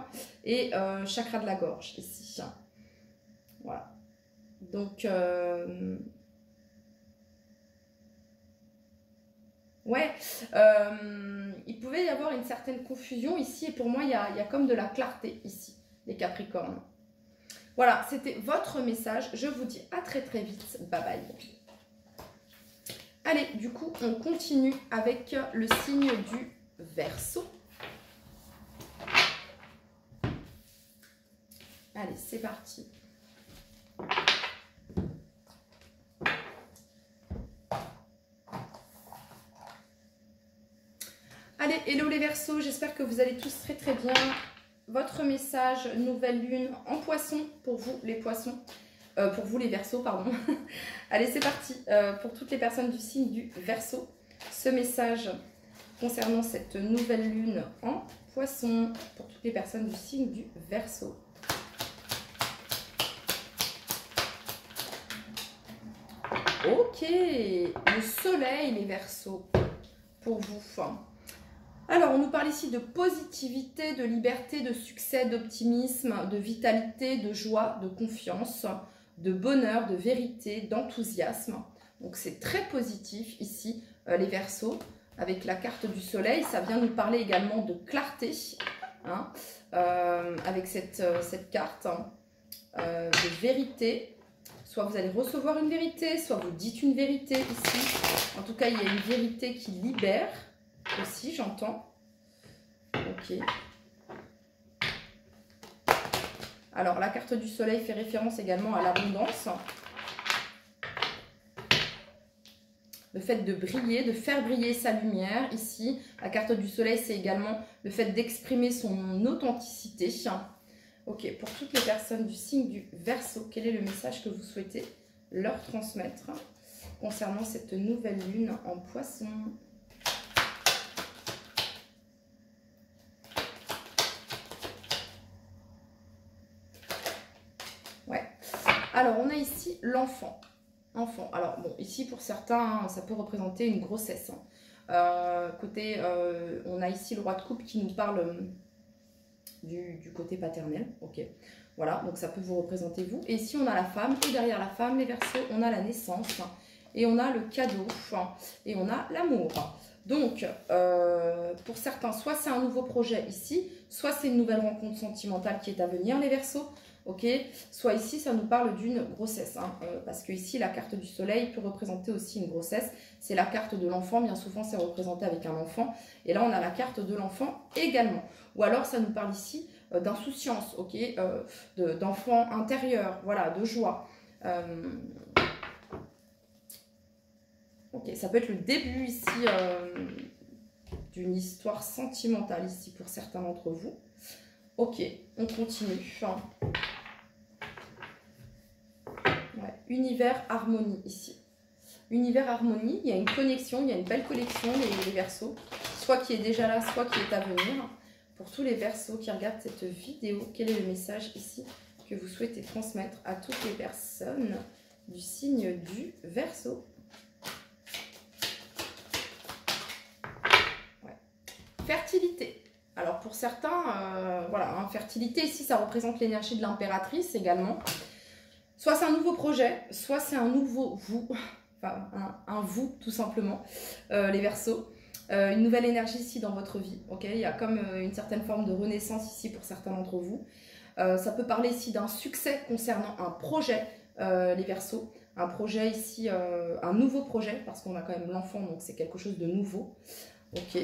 et chakra de la gorge ici. Voilà. Donc, ouais, il pouvait y avoir une certaine confusion ici et pour moi, il y a comme de la clarté ici, les Capricornes. Voilà, c'était votre message. Je vous dis à très très vite. Bye bye. Allez, du coup, on continue avec le signe du Verseau. Allez, c'est parti. Allez, hello les Verseaux, j'espère que vous allez tous très très bien. Votre message, nouvelle lune en poisson pour vous les poissons. Pour vous les Verseaux, pardon. Allez, c'est parti. Pour toutes les personnes du signe du Verseau, ce message concernant cette nouvelle lune en poisson. Pour toutes les personnes du signe du Verseau. Ok, le soleil les Verseaux pour vous. Alors, on nous parle ici de positivité, de liberté, de succès, d'optimisme, de vitalité, de joie, de confiance, de bonheur, de vérité, d'enthousiasme. Donc, c'est très positif ici, les Verseaux, avec la carte du soleil. Ça vient nous parler également de clarté, hein, avec cette carte de vérité. Soit vous allez recevoir une vérité, soit vous dites une vérité ici. En tout cas, il y a une vérité qui libère. Aussi, j'entends. Ok. Alors, la carte du soleil fait référence également à l'abondance. Le fait de briller, de faire briller sa lumière. Ici, la carte du soleil, c'est également le fait d'exprimer son authenticité. Ok, pour toutes les personnes du signe du Verseau, quel est le message que vous souhaitez leur transmettre concernant cette nouvelle lune en poisson ? Alors, on a ici l'enfant. Enfant. Alors, bon, ici, pour certains, ça peut représenter une grossesse. On a ici le roi de coupe qui nous parle du côté paternel. Ok. Voilà, donc ça peut vous représenter vous. Et ici, on a la femme. Et derrière la femme, les Verseaux, on a la naissance. Et on a le cadeau. Et on a l'amour. Donc, pour certains, soit c'est un nouveau projet ici, soit c'est une nouvelle rencontre sentimentale qui est à venir, les Verseaux. Ok, soit ici ça nous parle d'une grossesse, hein, parce que ici la carte du soleil peut représenter aussi une grossesse. C'est la carte de l'enfant, bien souvent c'est représenté avec un enfant. Et là on a la carte de l'enfant également. Ou alors ça nous parle ici d'insouciance, ok, d'enfant intérieur, voilà, de joie. Ok, ça peut être le début ici d'une histoire sentimentale ici pour certains d'entre vous. Ok, on continue. Ouais, univers harmonie ici. Univers harmonie, il y a une connexion, il y a une belle connexion, les Verseaux. Soit qui est déjà là, soit qui est à venir. Pour tous les Verseaux qui regardent cette vidéo, quel est le message ici que vous souhaitez transmettre à toutes les personnes du signe du Verseau? Ouais. Fertilité. Alors pour certains, voilà, hein, fertilité ici, ça représente l'énergie de l'impératrice également. Soit c'est un nouveau projet, soit c'est un nouveau vous, enfin un vous tout simplement, les Verseaux. Une nouvelle énergie ici dans votre vie, ok? Il y a comme une certaine forme de renaissance ici pour certains d'entre vous. Ça peut parler ici d'un succès concernant un projet, les Verseaux. Un projet ici, un nouveau projet, parce qu'on a quand même l'enfant, donc c'est quelque chose de nouveau. Ok.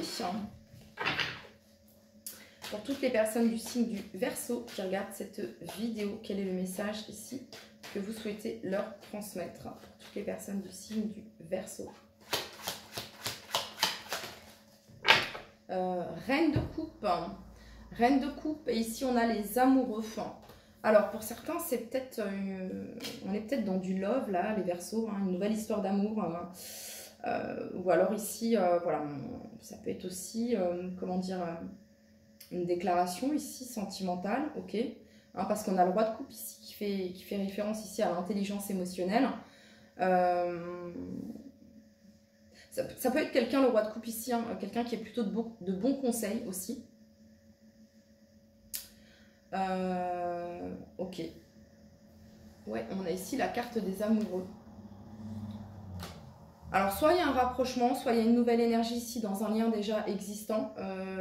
Pour toutes les personnes du signe du Verseau qui regardent cette vidéo, quel est le message ici que vous souhaitez leur transmettre? Pour toutes les personnes du signe du Verseau. Reine de coupe. Reine de coupe. Et ici, on a les amoureux. Alors, pour certains, c'est peut-être... on est peut-être dans du love, là, les Verseaux. Hein, une nouvelle histoire d'amour. Ou alors ici, voilà, ça peut être aussi, comment dire... une déclaration ici sentimentale, ok, hein, parce qu'on a le roi de coupe ici qui fait référence ici à l'intelligence émotionnelle. Ça peut être quelqu'un, le roi de coupe ici, hein, quelqu'un qui est plutôt de bons conseils aussi. Ok. Ouais, on a ici la carte des amoureux. Alors, soit il y a un rapprochement, soit il y a une nouvelle énergie ici dans un lien déjà existant,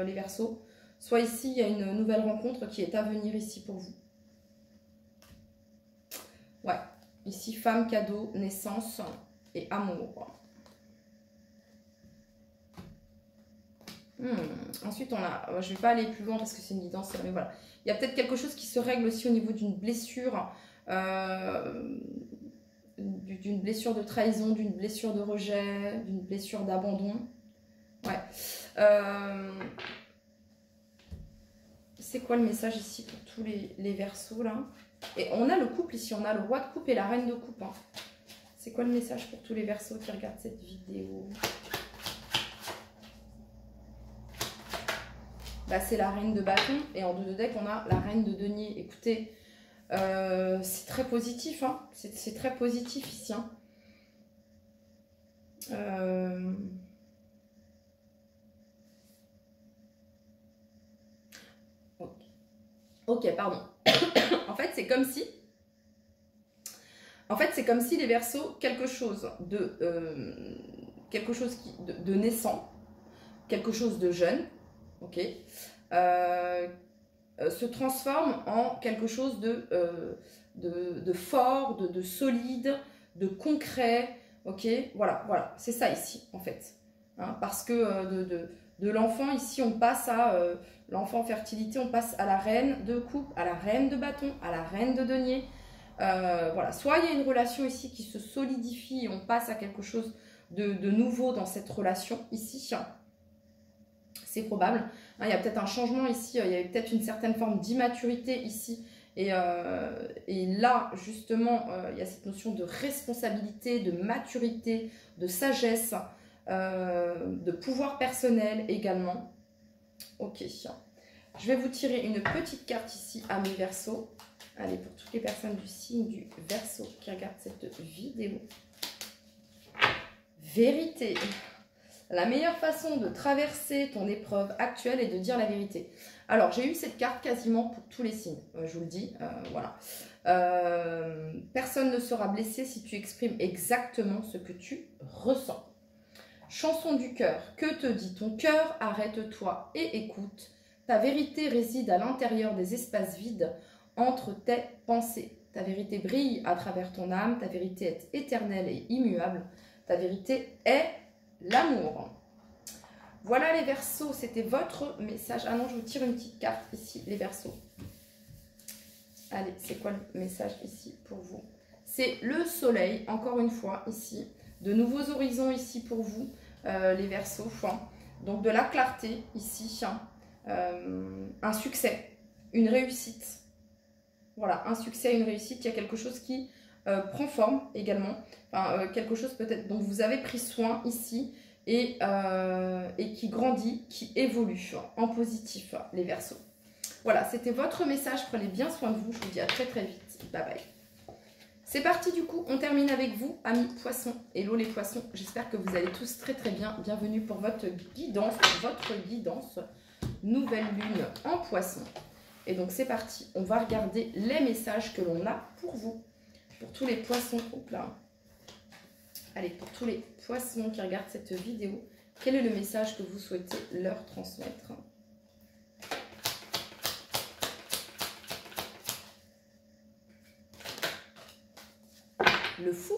les Verseaux. Soit ici, il y a une nouvelle rencontre qui est à venir ici pour vous. Ouais, ici, femme, cadeau, naissance et amour. Ensuite, on a, je ne vais pas aller plus loin parce que c'est une guidance, mais voilà. Il y a peut-être quelque chose qui se règle aussi au niveau d'une blessure, d'une blessure de trahison, d'une blessure de rejet, d'une blessure d'abandon. Ouais. C'est quoi le message ici pour tous les Verseaux là? Et on a le couple ici, on a le roi de coupe et la reine de coupe. Hein. C'est quoi le message pour tous les Verseaux qui regardent cette vidéo? Bah, c'est la reine de bâton et en 2 de deck on a la reine de denier. Écoutez, c'est très positif, hein. C'est très positif ici. Hein. Ok, pardon. En fait, c'est comme si... les Verseaux, quelque chose de naissant, quelque chose de jeune, ok, se transforme en quelque chose de fort, de solide, de concret, ok, voilà, c'est ça ici, en fait. Hein, parce que de l'enfant, ici, on passe à l'enfant fertilité, on passe à la reine de coupe, à la reine de bâton, à la reine de denier. Voilà, soit il y a une relation ici qui se solidifie et on passe à quelque chose de nouveau dans cette relation ici. C'est probable. Hein, il y a peut-être un changement ici, il y a peut-être une certaine forme d'immaturité ici. Et là, justement, il y a cette notion de responsabilité, de maturité, de sagesse, de pouvoir personnel également. Ok. Je vais vous tirer une petite carte ici à mes Verseaux. Allez, pour toutes les personnes du signe du Verseau qui regardent cette vidéo. Vérité. La meilleure façon de traverser ton épreuve actuelle est de dire la vérité. Alors, j'ai eu cette carte quasiment pour tous les signes, je vous le dis, voilà. Personne ne sera blessé si tu exprimes exactement ce que tu ressens. Chanson du cœur, que te dit ton cœur? Arrête-toi et écoute. Ta vérité réside à l'intérieur des espaces vides entre tes pensées. Ta vérité brille à travers ton âme, ta vérité est éternelle et immuable. Ta vérité est l'amour. Voilà les Verseaux, c'était votre message. Ah non, je vous tire une petite carte ici, les Verseaux. Allez, c'est quoi le message ici pour vous? C'est le soleil, encore une fois, ici. De nouveaux horizons ici pour vous, les Verseaux. Donc de la clarté ici. Un succès, une réussite. Voilà, un succès, une réussite. Il y a quelque chose qui prend forme également. Enfin, quelque chose peut-être dont vous avez pris soin ici et qui grandit, qui évolue en positif, les Verseaux. Voilà, c'était votre message. Prenez bien soin de vous. Je vous dis à très très vite. Bye bye. C'est parti du coup, on termine avec vous, amis poissons. Hello les poissons, j'espère que vous allez tous très très bien. Bienvenue pour votre guidance, nouvelle lune en poisson. Et donc c'est parti, on va regarder les messages que l'on a pour vous. Pour tous les poissons, hop là. Allez, pour tous les poissons qui regardent cette vidéo, quel est le message que vous souhaitez leur transmettre ? Le fou.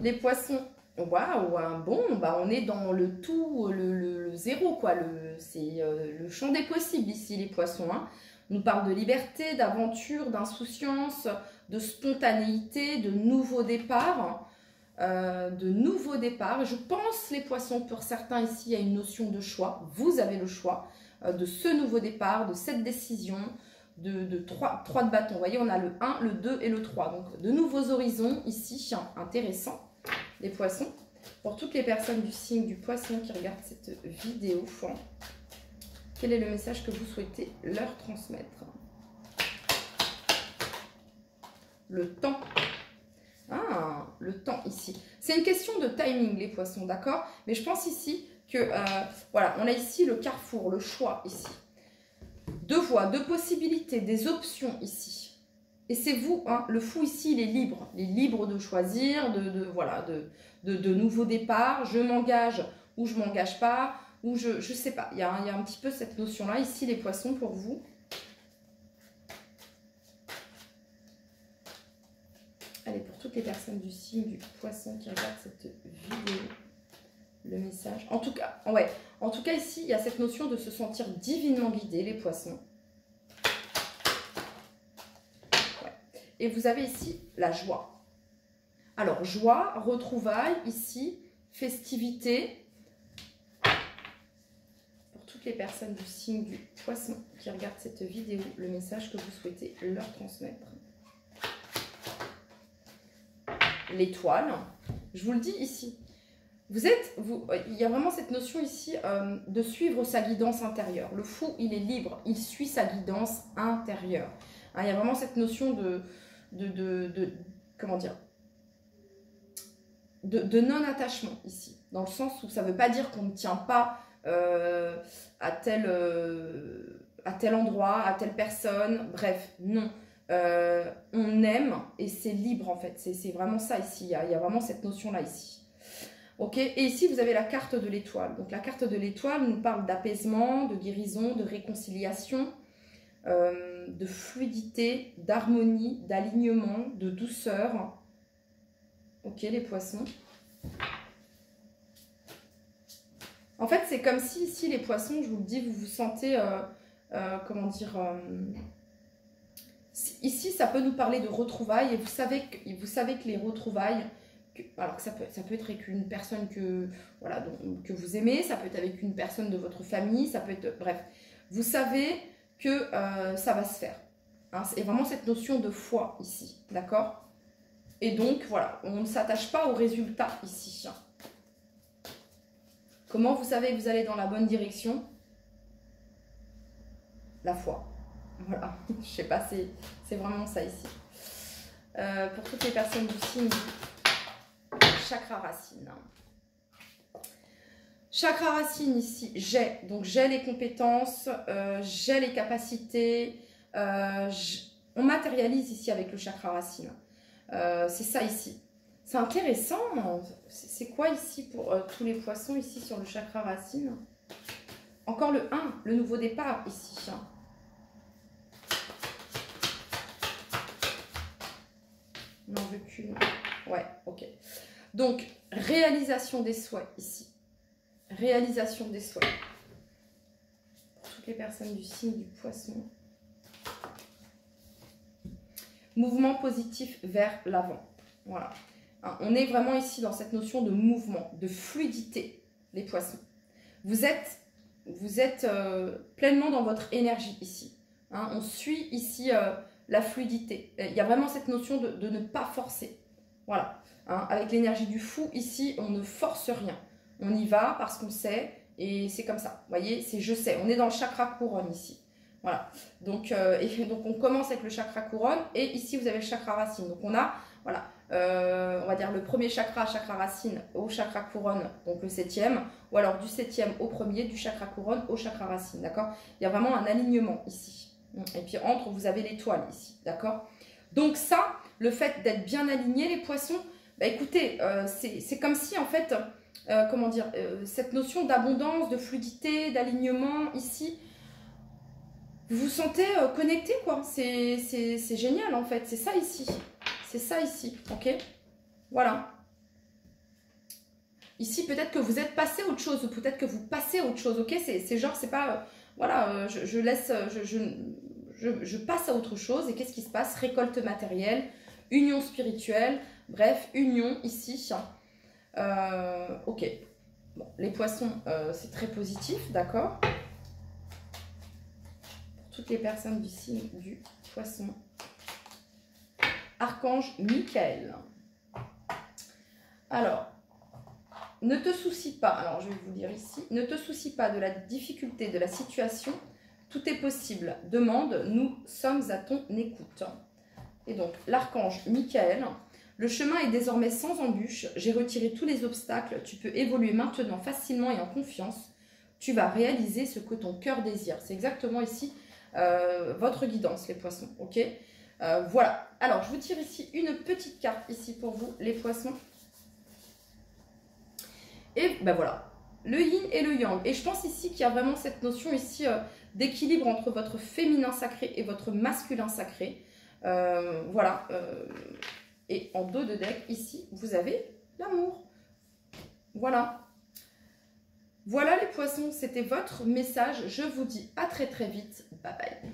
Les poissons, waouh, bon, bah on est dans le tout, le zéro, quoi. C'est le champ des possibles ici, les poissons. Hein. On nous parle de liberté, d'aventure, d'insouciance, de spontanéité, de nouveaux départs. Je pense, les poissons, pour certains ici, il y a une notion de choix. Vous avez le choix de ce nouveau départ, de cette décision. De 3 de bâton. Vous voyez, on a le 1, le 2 et le 3. Donc, de nouveaux horizons ici, intéressant, les poissons. Pour toutes les personnes du signe du poisson qui regardent cette vidéo, quel est le message que vous souhaitez leur transmettre? Le temps. Ah, le temps ici. C'est une question de timing, les poissons, d'accord? Mais je pense ici que, voilà, on a ici le carrefour, le choix ici. Deux voies, deux possibilités, des options ici. Et c'est vous, hein, le fou ici, il est libre. Il est libre de choisir, voilà, de nouveaux départs. Je m'engage ou je m'engage pas, ou je sais pas. Il y a un petit peu cette notion-là ici, les poissons, pour vous. Allez, pour toutes les personnes du signe du poisson qui regardent cette vidéo, le message. En tout cas, ouais, en tout cas ici, il y a cette notion de se sentir divinement guidé, les poissons. Ouais. Et vous avez ici la joie. Alors, joie, retrouvailles, ici, festivité. Pour toutes les personnes du signe du poisson qui regardent cette vidéo, le message que vous souhaitez leur transmettre. L'étoile, je vous le dis ici, il y a vraiment cette notion ici de suivre sa guidance intérieure. Le fou, il est libre, il suit sa guidance intérieure. Hein, il y a vraiment cette notion comment dire, de non-attachement ici, dans le sens où ça ne veut pas dire qu'on ne tient pas à tel endroit, à telle personne, bref, non. On aime et c'est libre en fait, c'est vraiment ça ici, il y a vraiment cette notion là ici. Ok, et ici vous avez la carte de l'étoile. Donc la carte de l'étoile nous parle d'apaisement, de guérison, de réconciliation, de fluidité, d'harmonie, d'alignement, de douceur. Ok les poissons. En fait c'est comme si ici les poissons, je vous le dis, vous vous sentez, comment dire... Ici, ça peut nous parler de retrouvailles et vous savez que les retrouvailles, alors que ça peut être avec une personne que vous aimez, ça peut être avec une personne de votre famille, ça peut être, bref, vous savez que ça va se faire. Hein, c'est vraiment cette notion de foi ici, d'accord? Et donc, voilà, on ne s'attache pas au résultat ici. Comment vous savez que vous allez dans la bonne direction? La foi. Voilà, je sais pas, c'est vraiment ça ici. Pour toutes les personnes du signe chakra racine. Chakra racine ici, j'ai les compétences, j'ai les capacités, on matérialise ici avec le chakra racine. C'est ça ici. C'est intéressant. C'est quoi ici pour tous les poissons ici sur le chakra racine? Encore le 1, le nouveau départ ici. N'en veux qu'une. Ouais, ok. Donc, réalisation des souhaits ici. Réalisation des souhaits. Pour toutes les personnes du signe du poisson. Mouvement positif vers l'avant. Voilà. Hein, on est vraiment ici dans cette notion de mouvement, de fluidité, les poissons. Vous êtes pleinement dans votre énergie ici. Hein, on suit ici... la fluidité. Il y a vraiment cette notion de ne pas forcer. Voilà. Hein, avec l'énergie du fou, ici, on ne force rien. On y va parce qu'on sait et c'est comme ça. Vous voyez, c'est je sais. On est dans le chakra couronne ici. Voilà. Donc on commence avec le chakra couronne et ici, vous avez le chakra racine. Donc on a, voilà, on va dire le premier chakra racine au chakra couronne, donc le 7e, ou alors du 7e au premier, du chakra couronne au chakra racine. D'accord? Il y a vraiment un alignement ici. Et puis entre, vous avez l'étoile ici, d'accord? Donc ça, le fait d'être bien aligné, les poissons, bah écoutez, c'est comme si en fait, comment dire, cette notion d'abondance, de fluidité, d'alignement ici, vous vous sentez connecté quoi, c'est génial en fait, c'est ça ici, ok? Voilà. Ici, peut-être que vous êtes passé à autre chose, ou peut-être que vous passez à autre chose, ok? C'est genre, c'est pas... voilà, je passe à autre chose. Et qu'est-ce qui se passe? Récolte matérielle, union spirituelle, bref, union ici. Ok. Bon, les poissons, c'est très positif, d'accord? Pour toutes les personnes du signe du poisson. Archange Michael. Alors... ne te soucie pas, alors je vais vous dire ici, ne te soucie pas de la difficulté de la situation, tout est possible. Demande, nous sommes à ton écoute. Et donc, l'archange Michael, Le chemin est désormais sans embûches. J'ai retiré tous les obstacles. Tu peux évoluer maintenant facilement et en confiance. Tu vas réaliser ce que ton cœur désire. C'est exactement ici votre guidance, les poissons. Ok, voilà. Alors, je vous tire ici une petite carte ici pour vous, les poissons. Et ben voilà, le yin et le yang. Et je pense ici qu'il y a vraiment cette notion ici d'équilibre entre votre féminin sacré et votre masculin sacré. Voilà. Et en dos de deck, ici, vous avez l'amour. Voilà. Voilà les poissons, c'était votre message. Je vous dis à très très vite. Bye bye.